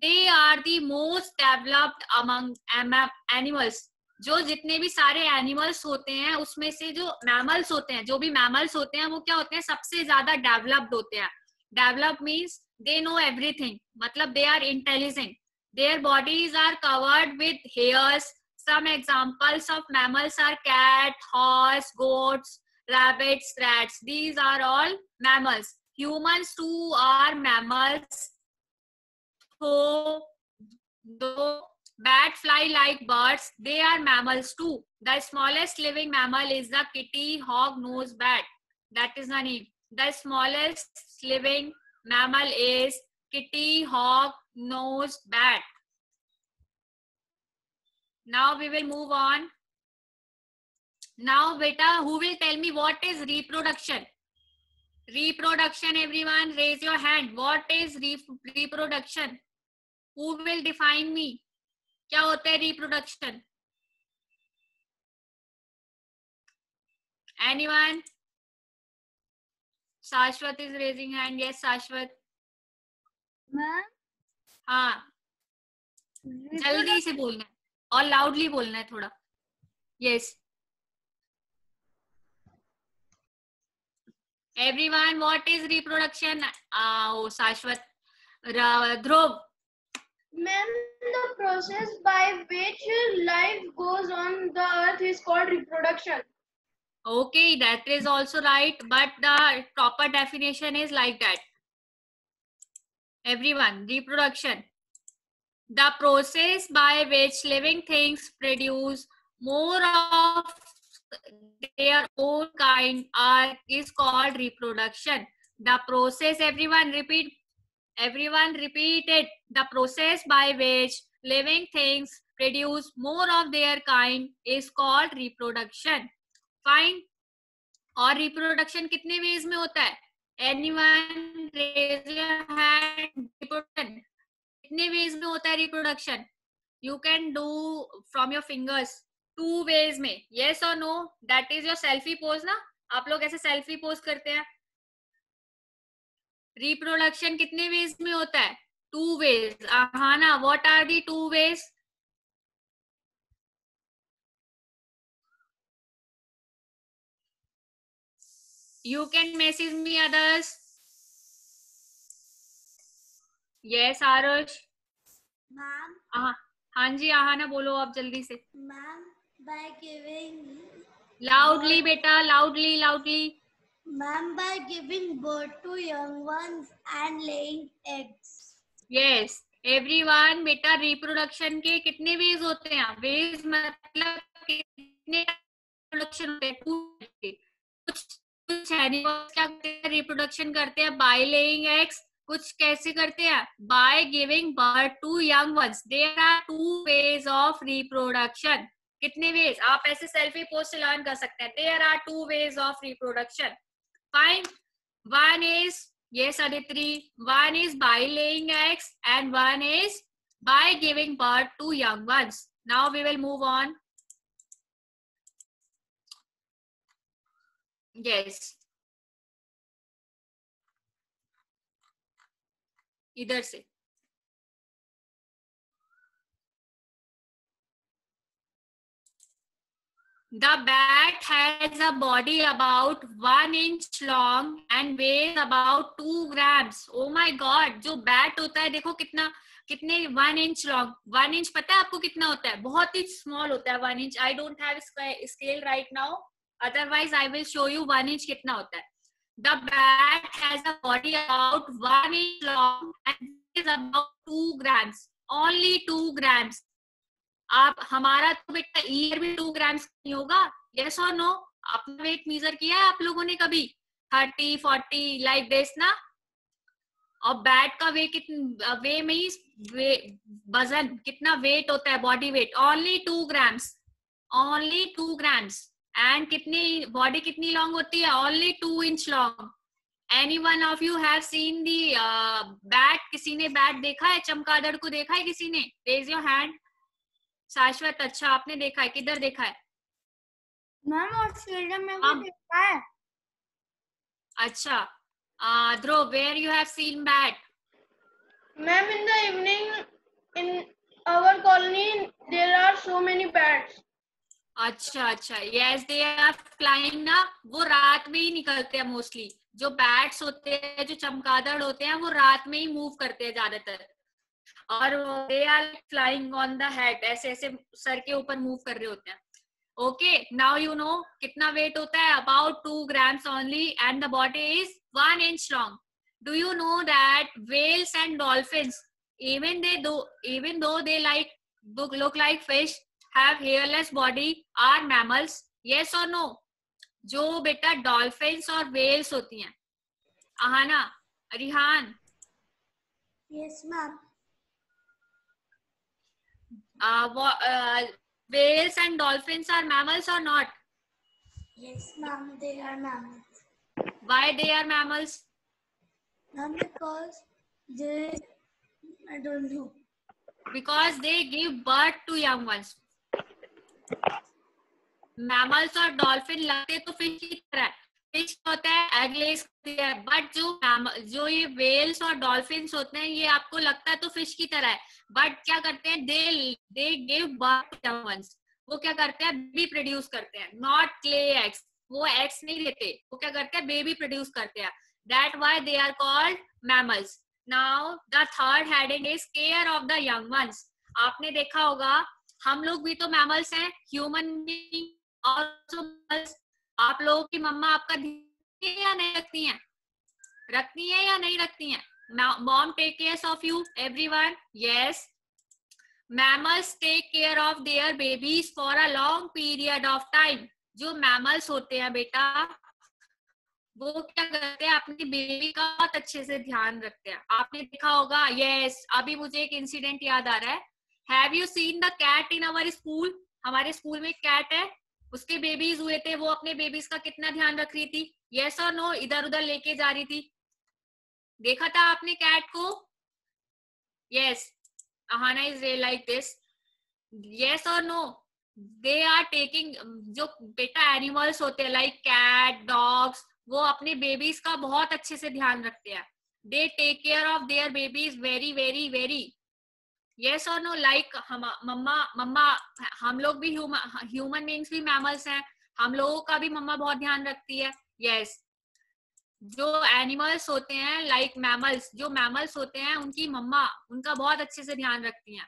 Speaker 4: They are the most developed among animals. जो जितने भी सारे एनिमल्स होते हैं उसमें से जो मैमल्स होते हैं, जो भी मैमल्स होते हैं वो क्या होते हैं? सबसे ज्यादा डेवलप्ड होते हैं. Develop means they know everything. मतलब they are intelligent. Their bodies are covered with hairs. Some examples of mammals are cat, horse, goats, rabbits, rats. These are all mammals. Humans too are mammals. So, though bats fly like birds, they are mammals too. The smallest living mammal is the kitty hog-nosed bat. That is the name. The smallest living mammal is kitty hog-nosed bat. Now we will move on. Now beta, who will tell me what is reproduction? Reproduction, everyone raise your hand. What is reproduction? Who will define me? क्या होता है reproduction? Anyone? Shashwat is raising hand. Yes, Shashwat.
Speaker 1: Ma'am.
Speaker 4: हाँ, जल्दी से बोलना है और loudly बोलना है थोड़ा. Yes. Everyone, what is reproduction? Oh, Shashwat. Dhruv.
Speaker 1: Ma'am, the process by which life goes on the earth is called reproduction.
Speaker 4: Okay, that is also right, but the proper definition is like that. Everyone, reproduction. The process by which living things produce more of their own kind is called reproduction. The process, everyone repeat. Everyone repeat it. The process by which living things produce more of their kind is called reproduction. Fine. और reproduction कितने ways में होता है? Anyone raise your hand. Reproduction कितने ways में होता है reproduction? You can do from your fingers 2 ways में. Yes or no? That is your selfie pose ना? आप लोग ऐसे selfie pose करते हैं. Reproduction कितने ways में होता है? 2 ways. Ahana, what are the 2 ways? You can message me others. Yes, Arush.
Speaker 1: Ma'am
Speaker 4: हाँ जी आहाना बोलो आप जल्दी से.
Speaker 1: मैम by giving
Speaker 4: Loudly बेटा, loudly.
Speaker 1: Ma'am, by giving birth to young ones and laying eggs.
Speaker 4: Yes, everyone बेटा reproduction के कितने ways होते हैं? Ways मतलब कितने reproduction होते हैं? 2 कुछ animals क्या करते हैं? Reproduction करते हैं by laying eggs. कुछ कैसे करते हैं? By giving birth to young ones. There are 2 ways of reproduction. कितने ways? आप ऐसे selfie pose से learn कर सकते हैं. There are 2 ways of reproduction. Fine. One is, yes Aditri, one is by laying eggs and one is by giving birth to young ones. Now we will move on. Yes. इधर से. The bat has a body about 1 inch long and weighs about 2 grams. Oh my God! जो bat होता है देखो कितने 1 inch long. 1 inch पता है आपको कितना होता है? बहुत ही small होता है 1 inch. I don't have scale right now. Otherwise I will show you 1 inch कितना होता है. The bat has a body about 1 inch long and weighs about 2 grams. Only 2 grams. आप हमारा तो बेटा ईयर भी 2 ग्राम्स नहीं होगा. यस और नो? अपना वेट मेजर किया है आप लोगों ने कभी? 30, 40 लाइक दिस ना. और बैट का वे में ही वजन कितना वेट होता है? Body weight only 2 grams. Only 2 grams. And कितनी बॉडी कितनी लॉन्ग होती है? Only 2 inch long. Any one of you have seen the bat? किसी ने बैट देखा है? चमगादड़ को देखा है किसी ने? Raise your hand. शाश्वत, अच्छा आपने देखा है. किधर देखा है?
Speaker 1: मैम ऑस्ट्रेलिया में भी देखा है.
Speaker 4: अच्छा. ध्रुव, where you have seen bat?
Speaker 5: Ma'am, in the evening in our colony there are so many bats.
Speaker 4: अच्छा. Yes, they are flying ना. वो रात में ही निकलते हैं मोस्टली. जो बैट्स होते हैं, जो चमगादड़ होते हैं, वो रात में ही मूव करते हैं ज्यादातर. और they are flying on the head. ऐसे सर के ऊपर मूव कर रहे होते हैं. ओके, नाउ यू नो कितना वेट होता है? About 2 grams only and the body is 1 inch long. Do you know that whales and dolphins, even though they look like fish, have hairless body, are mammals? Yes or no? जो बेटा dolphins और whales होती हैं. Aahana, Rihan.
Speaker 1: Yes ma'am.
Speaker 4: Whales and dolphins are mammals or not?
Speaker 1: Yes ma'am, they are mammals.
Speaker 4: Why they are mammals?
Speaker 1: Ma'am, because they, I don't know.
Speaker 4: Because they give birth to young ones. Mammals और dolphin लगते तो fish की तरह. Fish होता है egg lays करती है, but जो ये whales और dolphins होते हैं ये आपको लगता है तो fish की तरह है, but क्या करते हैं? They give birth to young ones. वो क्या करते हैं? Baby produce करते हैं, not lay eggs. वो eggs नहीं देते, वो क्या करते हैं? Baby produce करते हैं. That's why they are called mammals. Now the third heading is care of the young ones. आपने देखा होगा हम लोग भी तो mammals हैं, human being also mammals. आप लोगों की मम्मा आपका ध्यान या नहीं रखती हैं? रखती हैं या नहीं रखती हैं? Mom take care of you, everyone. Yes. Mammals take care of their babies for a long period of time. जो mammals होते हैं बेटा वो क्या करते हैं, अपनी बेबी का बहुत अच्छे से ध्यान रखते हैं. आपने देखा होगा. यस, अभी मुझे एक इंसिडेंट याद आ रहा है. Have you seen the cat in our school? हमारे स्कूल में एक कैट है, उसके बेबीज हुए थे, वो अपने बेबीज का कितना ध्यान रख रही थी. यस और नो? इधर उधर लेके जा रही थी. देखा था आपने कैट को? Yes, Ahana is like this. Yes और नो? दे आर टेकिंग, जो बेटा एनिमल्स होते हैं लाइक कैट, डॉग्स, वो अपने बेबीज का बहुत अच्छे से ध्यान रखते हैं. They take care of their babies very very very. Yes और नो? लाइक मम्मा मम्मा, हम लोग भी ह्यूमन बीइंग्स भी मैमल्स हैं, हम लोगों का भी मम्मा बहुत ध्यान रखती है. यस, जो एनिमल्स होते हैं लाइक मैमल्स, जो मैमल्स होते हैं उनकी मम्मा उनका बहुत अच्छे से ध्यान रखती हैं.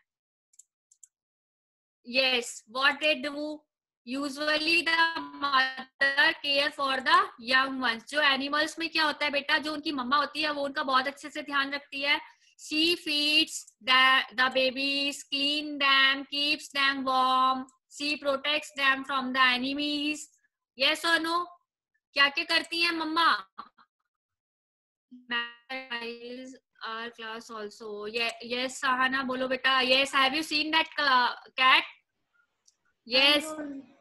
Speaker 4: Yes, what they do? Usually the mother care for the young ones. जो animals में क्या होता है बेटा, जो उनकी मम्मा होती है वो उनका बहुत अच्छे से ध्यान रखती है. She feeds the babies, clean them, keeps them warm. She protects them from the enemies. Yes or no? क्या क्या करती है मम्मा? Our class also. Yes, Sahana, बोलो बेटा. Yes, have you seen that cat? Yes,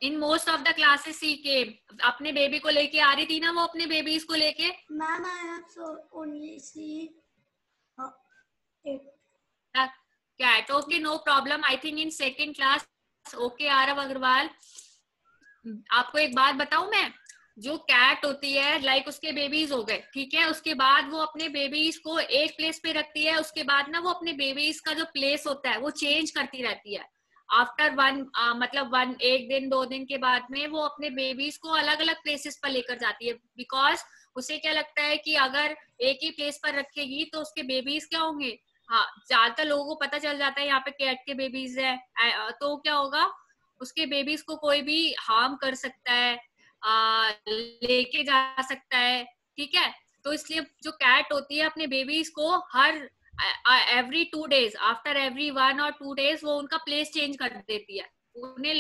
Speaker 4: in most of the classes she came. अपने baby को लेके आ रही थी ना वो, अपने बेबीज को लेके.
Speaker 1: Ma'am, I have so only seen it.
Speaker 4: Cat. Okay, no problem. I think in second class. Okay, Aarav Agarwal. आपको एक बात बताऊं मैं, जो कैट होती है लाइक उसके बेबीज हो गए, ठीक है, उसके बाद वो अपने बेबीज को एक प्लेस पे रखती है, उसके बाद ना वो अपने बेबीज का जो प्लेस होता है वो चेंज करती रहती है. आफ्टर मतलब एक दिन 2 दिन के बाद में वो अपने बेबीज को अलग अलग प्लेसेस पर लेकर जाती है. बिकॉज उसे क्या लगता है कि अगर एक ही प्लेस पर रखेगी तो उसके बेबीज क्या होंगे. हाँ, ज्यादातर लोगों को पता चल जाता है यहाँ पे कैट के बेबीज है, तो क्या होगा, उसके बेबीज को कोई भी हार्म कर सकता है, लेके जा सकता है. ठीक है, तो इसलिए जो कैट होती है अपने बेबीज को हर every 2 days, after every 1 or 2 days वो उनका प्लेस चेंज कर देती है. उन्हें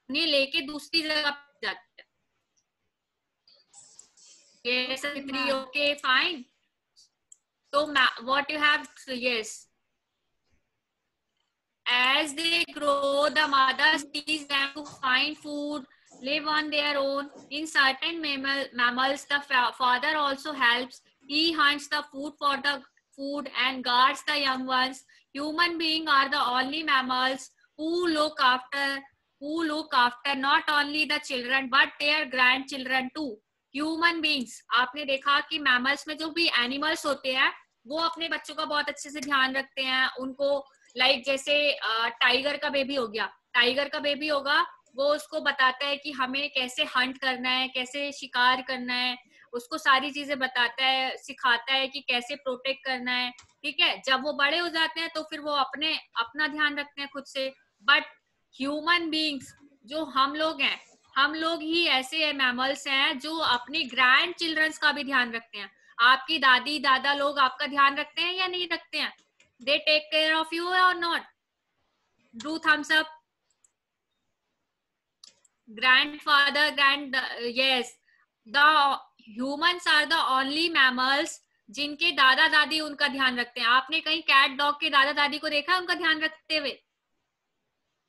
Speaker 4: लेके दूसरी जगह जाती है. Yes, Savitri, okay, fine. So what you have, yes. As they grow, the mothers teach them to find food, live on their own. In certain mammals, the father also helps. He hunts the food for the food and guards the young ones. Human beings are the only mammals who look after not only the children but their grandchildren too. Human beings, आपने देखा कि mammals में जो भी animals होते हैं वो अपने बच्चों का बहुत अच्छे से ध्यान रखते हैं. उनको लाइक जैसे टाइगर का बेबी हो गया, टाइगर का बेबी होगा, वो उसको बताता है कि हमें कैसे हंट करना है, कैसे शिकार करना है, उसको सारी चीजें बताता है, सिखाता है कि कैसे प्रोटेक्ट करना है. ठीक है, जब वो बड़े हो जाते हैं तो फिर वो अपना ध्यान रखते हैं खुद से. बट ह्यूमन बीइंग्स जो हम लोग हैं, हम लोग ही ऐसे मैमल्स हैं जो अपने ग्रैंड चिल्ड्रंस का भी ध्यान रखते हैं. आपकी दादी दादा लोग आपका ध्यान रखते हैं या नहीं रखते हैं? They take care of you or not? Do thumbs up. Grandfather, yes. The humans are the only mammals जिनके दादा दादी उनका ध्यान रखते हैं. आपने कहीं कैट डॉग के दादा दादी को देखा है उनका ध्यान रखते हुए?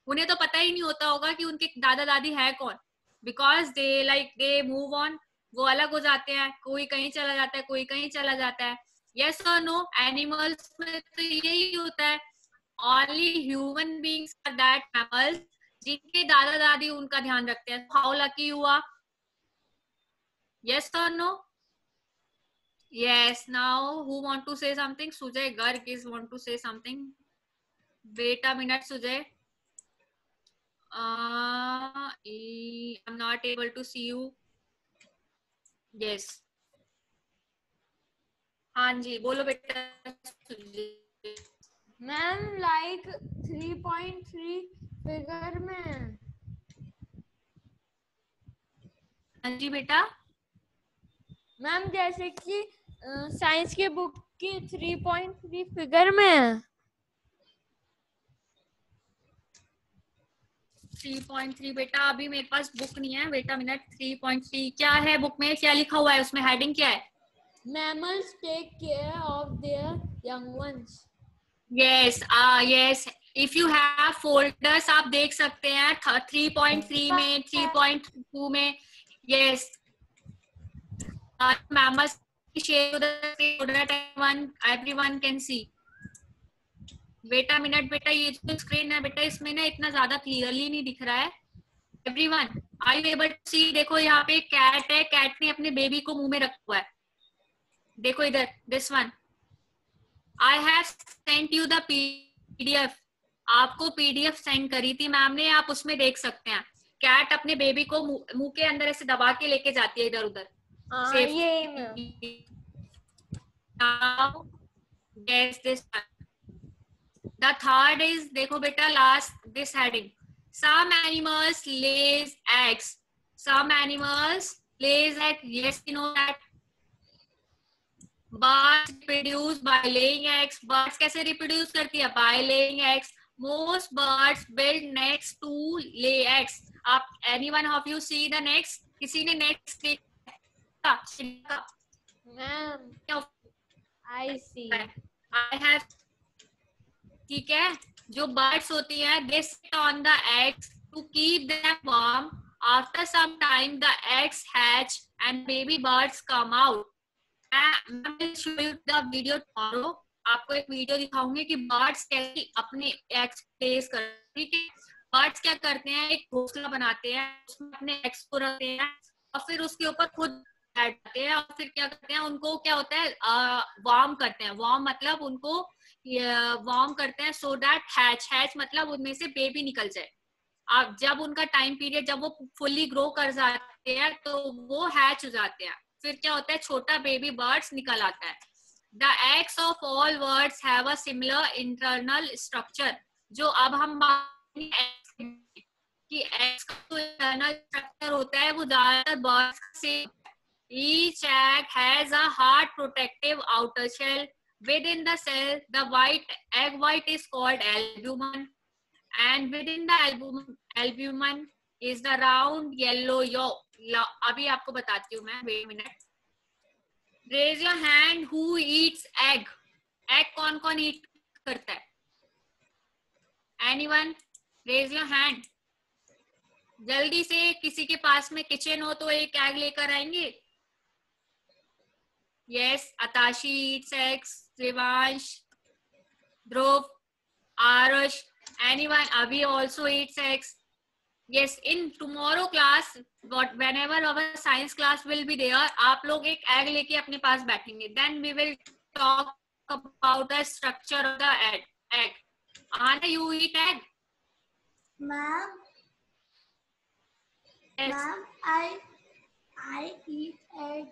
Speaker 4: उन्हें तो पता ही नहीं होता होगा कि उनके दादा दादी है कौन. बिकॉज दे मूव ऑन, वो अलग हो जाते हैं, कोई कहीं चला जाता है, कोई कहीं चला जाता है. Yes or no? एनिमल्स में तो यही होता है. Only human beings are that mammals जिनके दादा दादी उनका ध्यान रखते हैं. How lucky you are? Yes or no? Yes. Now who want to say something? Sujay Garg is want to say something. Wait a minute, Sujay. I'm not able to see you. Yes. हाँ जी, बोलो बेटा.
Speaker 5: Ma'am like 3.3 figure में.
Speaker 4: हाँ जी बेटा.
Speaker 5: Ma'am जैसे कि science की book की 3.3 फिगर में.
Speaker 4: 3.3 बेटा अभी मेरे पास बुक नहीं है बेटा मिनट 3.3 क्या है बुक में क्या लिखा हुआ है उसमें हेडिंग क्या है
Speaker 6: Mammals take care of their young ones.
Speaker 4: Yes yes if you have folders आप देख सकते हैं 3.3 में 3.2 में yes mammals share to the screen so that everyone can see बेटा मिनट बेटा ये जो स्क्रीन है बेटा इसमें ना इतना ज्यादा क्लियरली नहीं दिख रहा है everyone are you able to see देखो यहाँ पे कैट है कैट ने अपने बेबी को मुंह में रखा हुआ है देखो इधर this one I have sent you the PDF आपको पीडीएफ सेंड करी थी मैम ने आप उसमें देख सकते हैं कैट अपने बेबी को मुंह के अंदर ऐसे दबा के लेके जाती है इधर उधर
Speaker 6: ये
Speaker 4: now guess this one. The third is देखो बेटा last this heading some animals lays eggs some animals lays eggs yes you know that birds reproduce by laying eggs birds कैसे reproduce करती है by laying eggs most birds build nests to lay eggs आप anyone of you see the next किसी ने next देखा
Speaker 6: ma'am I see.
Speaker 4: I have ठीक है जो बर्ड्स होती हैं they sit on the eggs to keep them warm after some time the eggs hatch and baby birds come out I will show you the video tomorrow आपको एक video दिखाऊंगी कि birds कैसे अपने एग्स प्लेस करते हैं birds क्या करते हैं एक घोंसला बनाते हैं उसमें अपने एग्स को रखते हैं और फिर उसके ऊपर खुद बैठते हैं और फिर क्या करते हैं उनको क्या होता है वार्म करते हैं वार्म मतलब उनको वार्म करते हैं सो दैट हैच मतलब उनमें से बेबी निकल जाए अब जब उनका टाइम पीरियड जब वो फुल्ली ग्रो कर जाते हैं तो वो हैच हो जाते हैं फिर क्या होता है छोटा बेबी बर्ड्स निकल आता है the eggs of all birds have a similar internal structure जो अब हम कि एग्स का जो इंटरनल स्ट्रक्चर होता है वो ज्यादातर बर्ड्स से each egg has a hard protective outer shell within the cell the white egg white is called albumen and within the albumen is the round yellow yolk अभी आपको बताती हूँ मैं wait a minute raise your hand who eats egg egg कौन कौन eat करता है anyone raise your hand जल्दी से किसी के पास में किचन हो तो एक एग लेकर आएंगे Yes, Atashi eats eggs. Devansh, Dhruv, Arush, anyone? Abhi also eats eggs. Yes, in tomorrow class, whenever our science class will be there, आप लोग एक egg लेके अपने पास बैठेंगे. Then we will talk about the structure of the egg. Anna, you eat egg?
Speaker 1: Ma'am,
Speaker 4: Yes.
Speaker 1: ma'am, I eat egg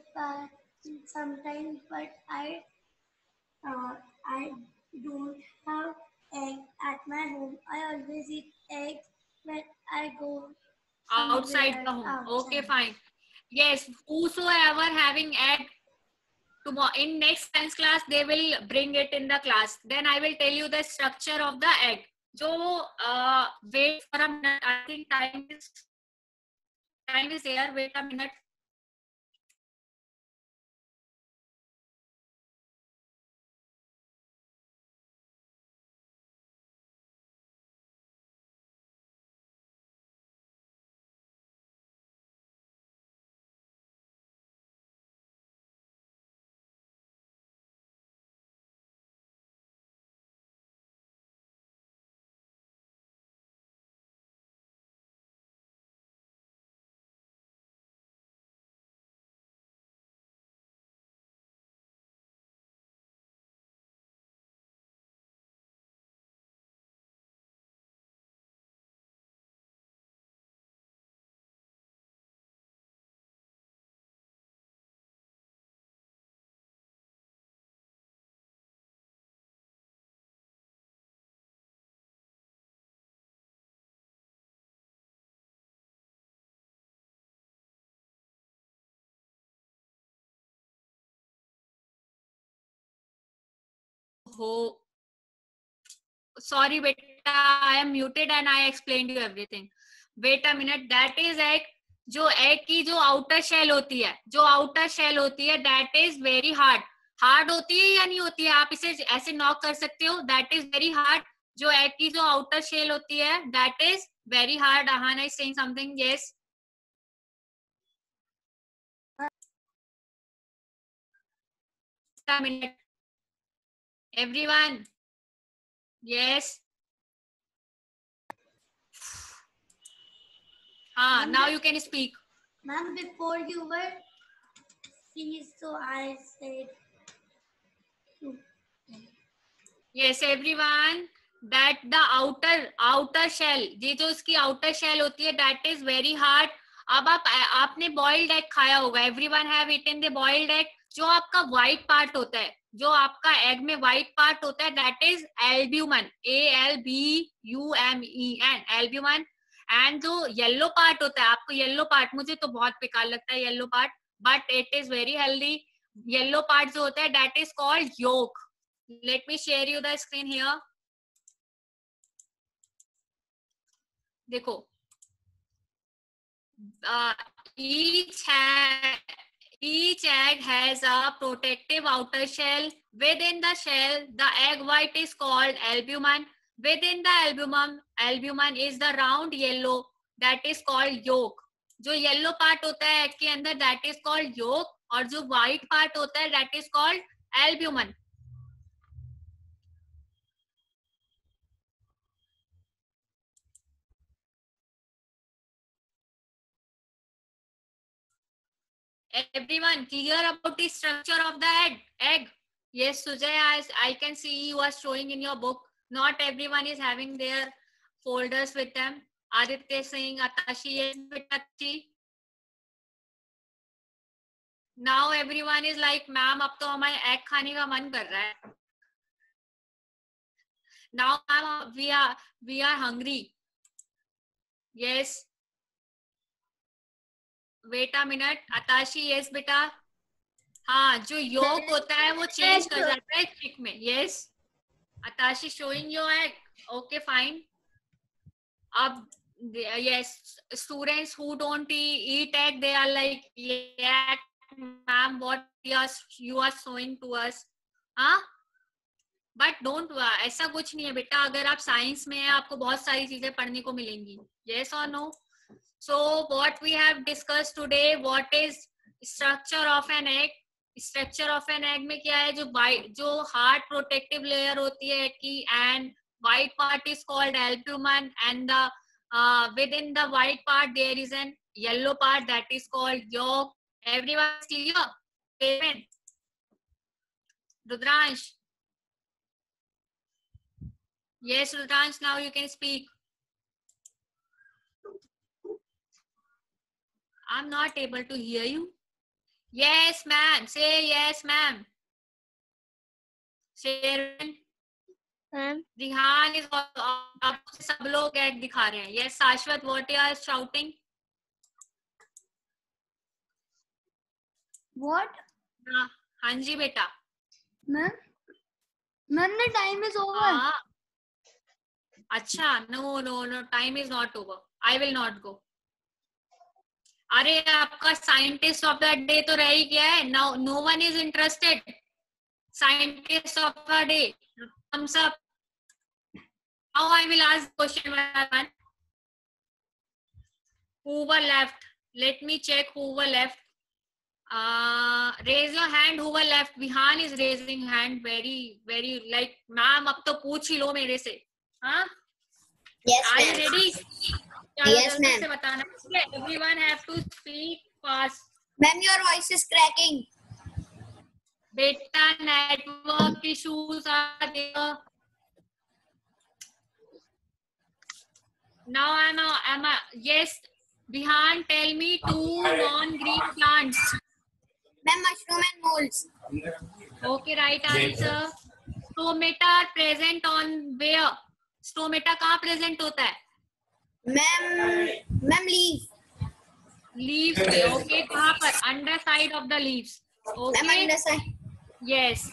Speaker 1: sometimes, but I don't have egg at my home. I always eat eggs when I go
Speaker 4: Outside
Speaker 1: somewhere
Speaker 4: the home.
Speaker 1: outside.
Speaker 4: Okay, fine. Yes, whosoever having egg tomorrow in next science class they will bring it in the class. Then I will tell you the structure of the egg. So wait for a minute. I think time is there. Wait a minute. Oh, sorry, beta. I am muted and I explained you everything. Wait a minute, that is egg. जो egg की जो outer shell होती है, जो outer shell होती है, that is very hard. Hard होती है या नहीं होती है? आप इसे ऐसे नॉक कर सकते हो, दैट इज वेरी हार्ड. जो एग की जो आउटर शेल होती है, that is very hard. Ahana is saying something. Yes. A minute. Everyone. Yes. Now you can speak.
Speaker 1: Ma'am, before you were freeze, so I said.
Speaker 4: Yes, everyone. That the outer shell, ये जो इसकी outer shell होती है, that is very hard. अब आपने boiled egg खाया होगा. Everyone have eaten the boiled egg. जो आपका white part होता है, जो आपका egg में white part होता है, that is albumin. ALBUMEN, albumin. And जो yellow part होता है, आपको yellow part, मुझे तो बहुत बेकार लगता है yellow part, but it is very healthy. Yellow part जो होता है, that is called yolk. Let me share you the screen here. देखो, each egg has a protective outer shell. Within the shell, the egg white is called albumin. Within the albumin is the round yellow, that is called yolk. जो yellow part होता है egg के अंदर, that is called yolk, और जो white part होता है, that is called albumin. Everyone clear about the structure of the egg? Yes, Sujay, as I can see you are showing in your book. Not everyone is having their folders with them. Aditya Singh, Atashi, yes, Atashi. Now everyone is like, ma'am, अब तो हमारे egg खाने का मन कर रहा है. Now ma'am, we are hungry. Yes. Wait a minute, Atashi, yes बेटा. हाँ, जो yolk होता है वो change कर जाता है chick में. Yes. Atashi showing your egg. Okay, fine. Ab, yes, students who don't eat egg, they are like, yeah, ma'am, what you are showing to us. हाँ? But don't, ऐसा कुछ नहीं है बेटा. अगर आप साइंस में हैं, आपको बहुत सारी चीजें पढ़ने को मिलेंगी. Yes or no? So what we have discussed today, what is structure of an egg? Structure of an egg में क्या है? जो hard protective layer होती है की, and white part is called albumin, and the within the white part there is an yellow part that is called yolk. Everyone is clear? Amen. Rudransh. Yes, Rudransh, now you can speak. I'm not able to hear you. Yes, ma'am. Say yes, ma'am. Sharon.
Speaker 6: Ma'am.
Speaker 4: Rihan is आप सब लोग egg दिखा रहे हैं. Yes, Shashwat, what you are shouting?
Speaker 1: What?
Speaker 4: हाँ जी बेटा.
Speaker 1: Ma'am, the time is over.
Speaker 4: हाँ. अच्छा, no, time is not over. I will not go. अरे आपका साइंटिस्ट ऑफ द डे तो रह ही गया है. No one is interested. Scientist of the day. Thumbs up. Now I will ask question one. Who were left? Let me check who were left. Raise your hand who were left. Vihan is raising hand. Very like, ma'am, अब तो पूछ ही लो मेरे से. हाँ?
Speaker 2: Yes,
Speaker 4: Are you
Speaker 2: ma'am.
Speaker 4: ready?
Speaker 2: Yes, ma'am.
Speaker 4: से बताना. Everyone have to speak fast.
Speaker 2: Ma'am, your voice is cracking.
Speaker 4: Beta, network issues are there. Now yes, Vihan, tell me 2 non-green plants.
Speaker 2: Ma'am, mushroom and molds.
Speaker 4: Okay, right answer. Stomata are present on where? Stomata कहाँ present होता है?
Speaker 2: Ma'am, leaf.
Speaker 4: Leaves पे. Okay, कहाँ पर? Underside of the leaves. Okay.
Speaker 2: Ma'am, underside.
Speaker 4: Yes.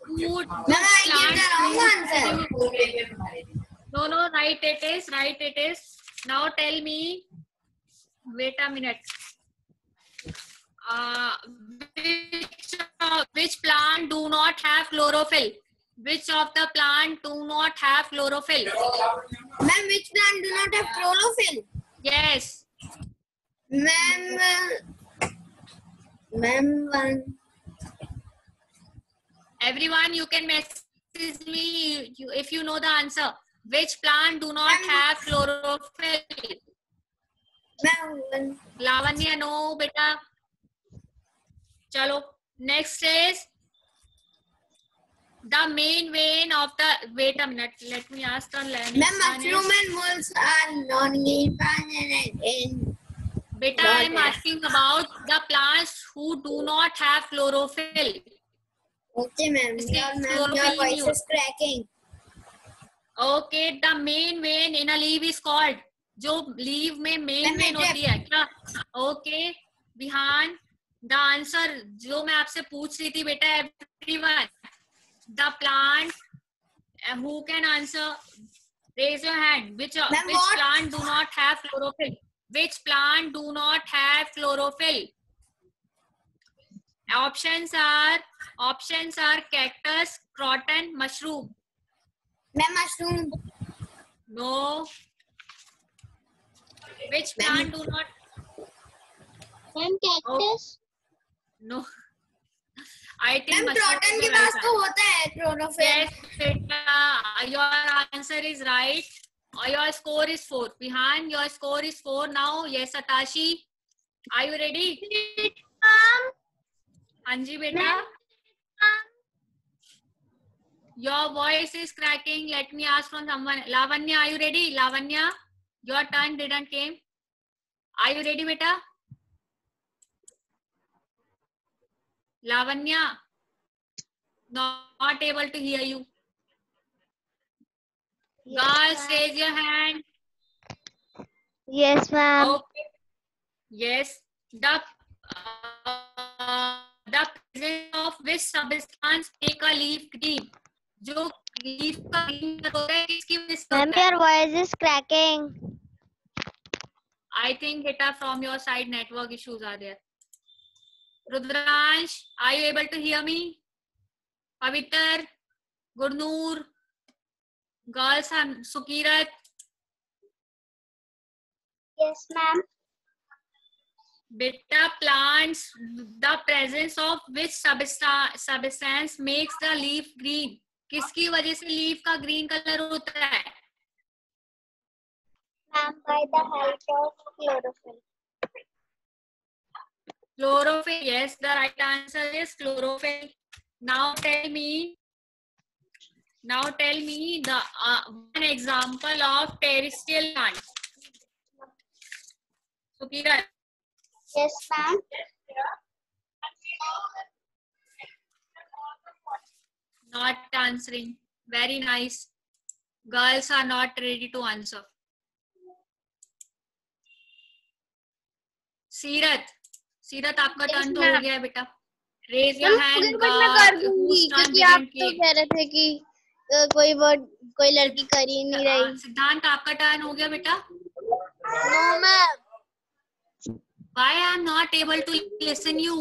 Speaker 4: Food.
Speaker 2: Ma'am, I gave the wrong answer.
Speaker 4: No, right it is. Now tell me. Wait a minute. Which plant do not have chlorophyll? Which of the plant do not have chlorophyll?
Speaker 1: Ma'am, which plant do not have chlorophyll?
Speaker 4: Yes.
Speaker 1: Ma'am, one.
Speaker 4: Everyone, you can message me if you know the answer. Which plant do not have chlorophyll?
Speaker 1: Ma'am, one.
Speaker 4: Lavanya, no, beta. Chalo. Next is the main vein of the. Wait a minute. Let me ask the next
Speaker 1: Ma'am,
Speaker 4: one
Speaker 1: mushroom
Speaker 4: is-
Speaker 1: and moles are non-green plants and
Speaker 4: Beta, I am asking about the plants who do not have chlorophyll.
Speaker 1: Okay, ma'am. Your voice is cracking.
Speaker 4: Okay, the main vein in a leaf is called. जो leaf में main vein होती है क्या? Okay, Vihan, the answer जो मैं आपसे पूछ रही थी बेटा, everyone, the plant who can answer, raise your hand. Which plant do not have chlorophyll? Which plant do not have chlorophyll? Options are cactus, croton, mushroom.
Speaker 1: Ma'am, mushroom.
Speaker 4: No. Which plant do not?
Speaker 2: Ma'am, cactus.
Speaker 4: No. I think
Speaker 1: Ma'am, croton के पास तो होता है chlorophyll.
Speaker 4: Yes, beta. Your answer is right. Your score is 4. Vihan, your score is 4 now. Yes, Atashi. Are you ready? Anji, beta. Your voice is cracking. Let me ask from someone. Lavanya, are you ready? Lavanya, your turn didn't came. Are you ready, beta? Lavanya, not able to hear you. Girls, raise your hand.
Speaker 2: Yes, ma'am.
Speaker 4: Okay. Yes. The presence of which substance make a leaf green? जो leaf का green होता है किसकी वजह से
Speaker 2: Ma'am,
Speaker 4: होता है?
Speaker 2: your voice is cracking.
Speaker 4: I think beta from your side network issues are there. Rudransh, are you able to hear me? Paviter, Gurnoor, girls, Sukirat.
Speaker 2: Yes, ma'am.
Speaker 4: Beta plants, the presence of which substance makes the leaf green? किसकी वजह से leaf का green colour होता है?
Speaker 2: Ma'am, by the help of chlorophyll.
Speaker 4: Chlorophyll. Yes, the right answer is chlorophyll. Now tell me the one example of terrestrial plant. Sukirat.
Speaker 2: Yes, ma'am.
Speaker 4: Not answering. Very nice. Girls are not ready to answer. Seerath, आपका turn तो हो गया है बेटा. Raise your hand.
Speaker 2: मैं कर दूंगी
Speaker 4: whose turn
Speaker 2: क्योंकि आप
Speaker 4: didn't
Speaker 2: तो
Speaker 4: came.
Speaker 2: कह रहे थे कि कोई लड़की कर ही नहीं रही.
Speaker 4: सिद्धांत आपका टर्न हो गया बेटा.
Speaker 2: No, ma'am.
Speaker 4: Why I am not able to listen you?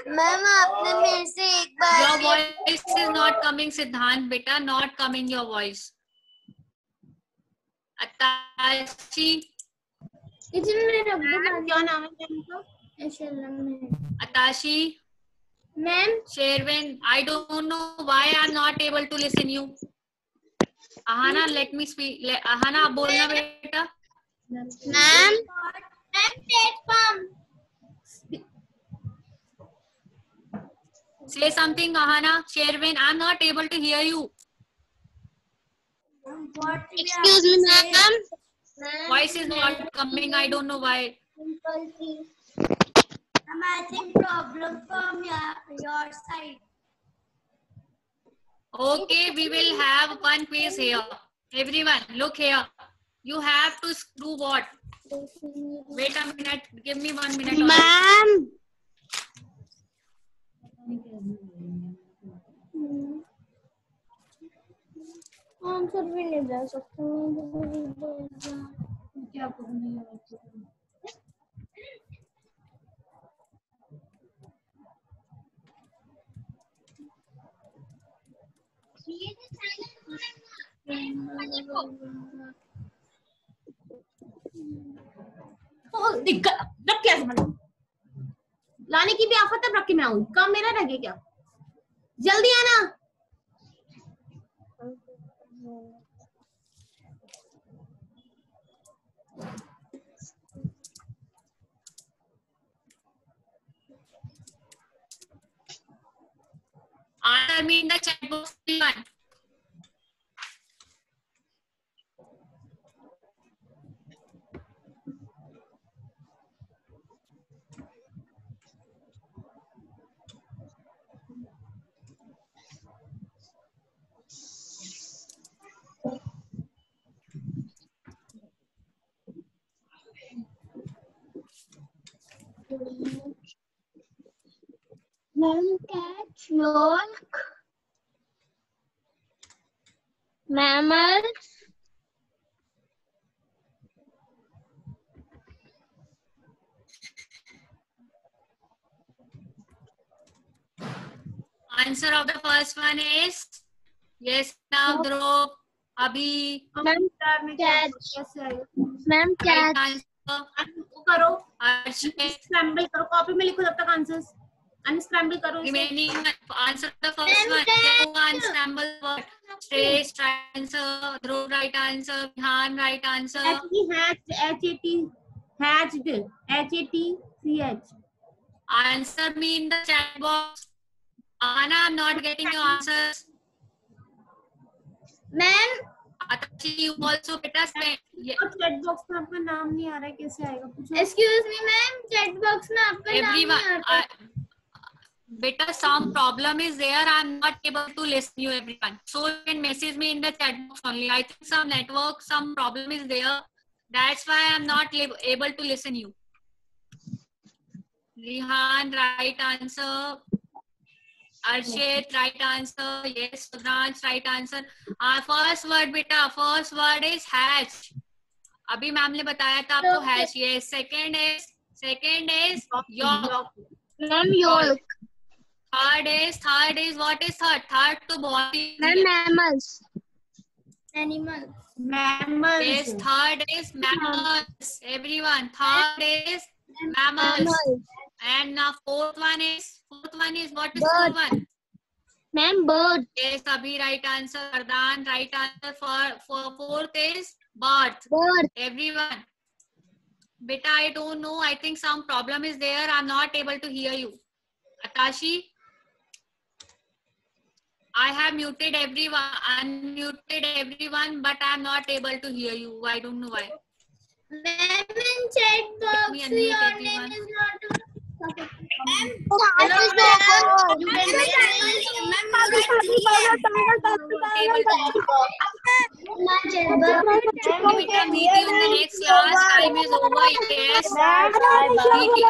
Speaker 2: Ma'am आपने मेरे से एक बार
Speaker 4: Your voice is not coming, Siddhant beta, not coming your voice. Atashi,
Speaker 5: क्या नाम है इनका?
Speaker 4: Atashi,
Speaker 5: ma'am
Speaker 4: Sherwin, I don't know why I am not able to listen you. Ahana, let me speak. Ahana, आप बोलना बेटा.
Speaker 2: Ma'am
Speaker 4: Say something, Ahana. Sherwin, I am not able to hear you.
Speaker 2: excuse me ma'am.
Speaker 4: Voice is not coming. I don't know why.
Speaker 1: I think problem from your side.
Speaker 4: Okay, we will have one quiz here. Everyone, look here. You have to do what? Wait a minute. Give me 1 minute.
Speaker 2: Ma'am.
Speaker 1: Answer भी नहीं दे सकते।
Speaker 3: क्या करूँ? दिक्कत रख कैसे बना लाने की भी आफत है, रख के मैं आऊँ, काम मेरा रह गया क्या? जल्दी आना। Answer me in the chat box, everyone.
Speaker 1: Catch yolk, mammals,
Speaker 4: Answer of the first one is yes. Now Dhruv, Abhi.
Speaker 1: Ma'am
Speaker 4: Right
Speaker 1: catch,
Speaker 4: answer.
Speaker 3: करो,
Speaker 4: Arshit.
Speaker 3: स्क्रैम्बल करो, कॉपी में लिखो तब तक आंसर्स, अनस्क्रैम्बल करो इसे।
Speaker 4: Remaining one. Answer the first one. Two unscramble word. Trace, right answer. Dhruv, right answer. Vihan, right answer.
Speaker 3: Actually hatched, hatched, hatch.
Speaker 4: Answer me in the chat box. Anna, I'm not getting your answers.
Speaker 1: Ma'am
Speaker 4: Atashi, you also beta spend.
Speaker 3: और chat box में आपका नाम नहीं आ रहा है, कैसे आएगा? पूछो।
Speaker 1: Excuse me ma'am, chat box में आपका नाम नहीं
Speaker 4: Everyone,
Speaker 1: आ रहा।
Speaker 4: beta, some problem is there. I'm not able to listen you, everyone. So you can message me in the chat box only. I think some network, some problem is there. That's why I'm not able to listen you. Rihan, right answer. Arshit, right answer. Yes, Sudransh, right answer. First word, beta. First word is hatch. अभी ma'am ने बताया था आपको hatch. Yes. Second is yolk.
Speaker 1: Ma'am yolk,
Speaker 4: Third is what is third? Third to बहुत ही
Speaker 1: ma'am mammals, animals,
Speaker 3: Mammals.
Speaker 4: Yes, third is mammals. Everyone, third is mammals. And now fourth one is what is fourth one?
Speaker 1: Ma'am bird,
Speaker 4: Yes, Abhi, right answer. Vardhan, right answer. For fourth is bird.
Speaker 1: bird,
Speaker 4: Everyone. Beta, I don't know. I think some problem is there. I'm not able to hear you. Atashi, I have muted everyone, unmuted everyone, but I'm not able to hear you. I don't know why.
Speaker 1: Ma'am in chat
Speaker 4: Let me
Speaker 1: box
Speaker 4: unmute
Speaker 1: your
Speaker 4: everyone.
Speaker 1: name is not.
Speaker 3: Hello, ma'am. You can
Speaker 4: Beta, meet you in the next class. Time is over. Yes. Tomorrow I will meet you.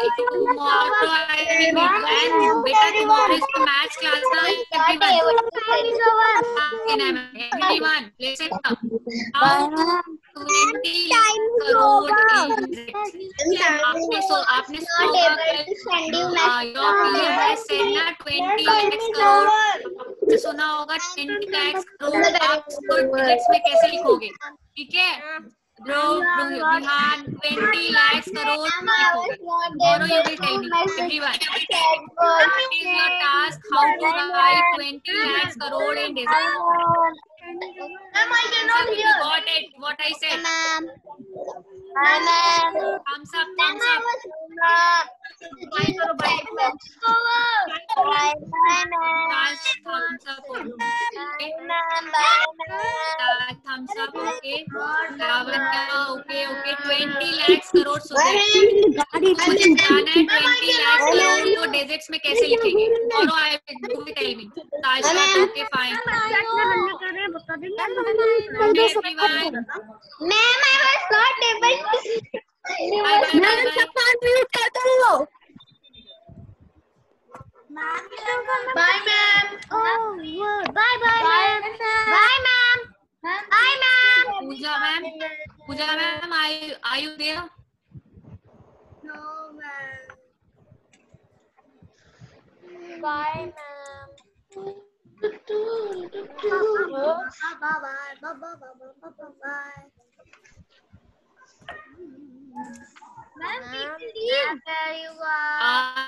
Speaker 4: And beta, tomorrow is the maths class. Everyone, listen up. How to 20 crore आपने सुना your PM has said ना 20 lakhs crore सुना होगा 20 lakhs crore आप उसको digits में कैसे लिखोगे? ठीक है? Vihan 20 lakhs crore लिखोगे. Tomorrow you will tell me, everyone. What is your task? How to write 20 lakhs crore in digits?
Speaker 5: Ma'am, I cannot
Speaker 4: You
Speaker 5: hear.
Speaker 4: got it? What I said? Thumbs up, thumbs up.
Speaker 3: Bye करो, bye.
Speaker 4: Thumbs up. Okay. Thumbs up. Okay. Lavanya. Okay. 20 lakhs crore मुझे बताना है 20 lakhs crore को digits में कैसे लिखेंगे? Tomorrow I will tell me. Tasha. Okay, fine. Everyone.
Speaker 1: Ma'am I was not able to.
Speaker 4: Bye.
Speaker 5: Bye, ma'am.
Speaker 1: Oh, bye bye ma'am. Bye ma'am. Ma'am.
Speaker 2: Hi, ma'am.
Speaker 4: Pooja ma'am, are you there?
Speaker 2: No, ma'am.
Speaker 6: Bye, ma'am.
Speaker 2: Bye.
Speaker 1: Ma'am,
Speaker 2: Ma'am,
Speaker 1: take leave.
Speaker 2: where you are?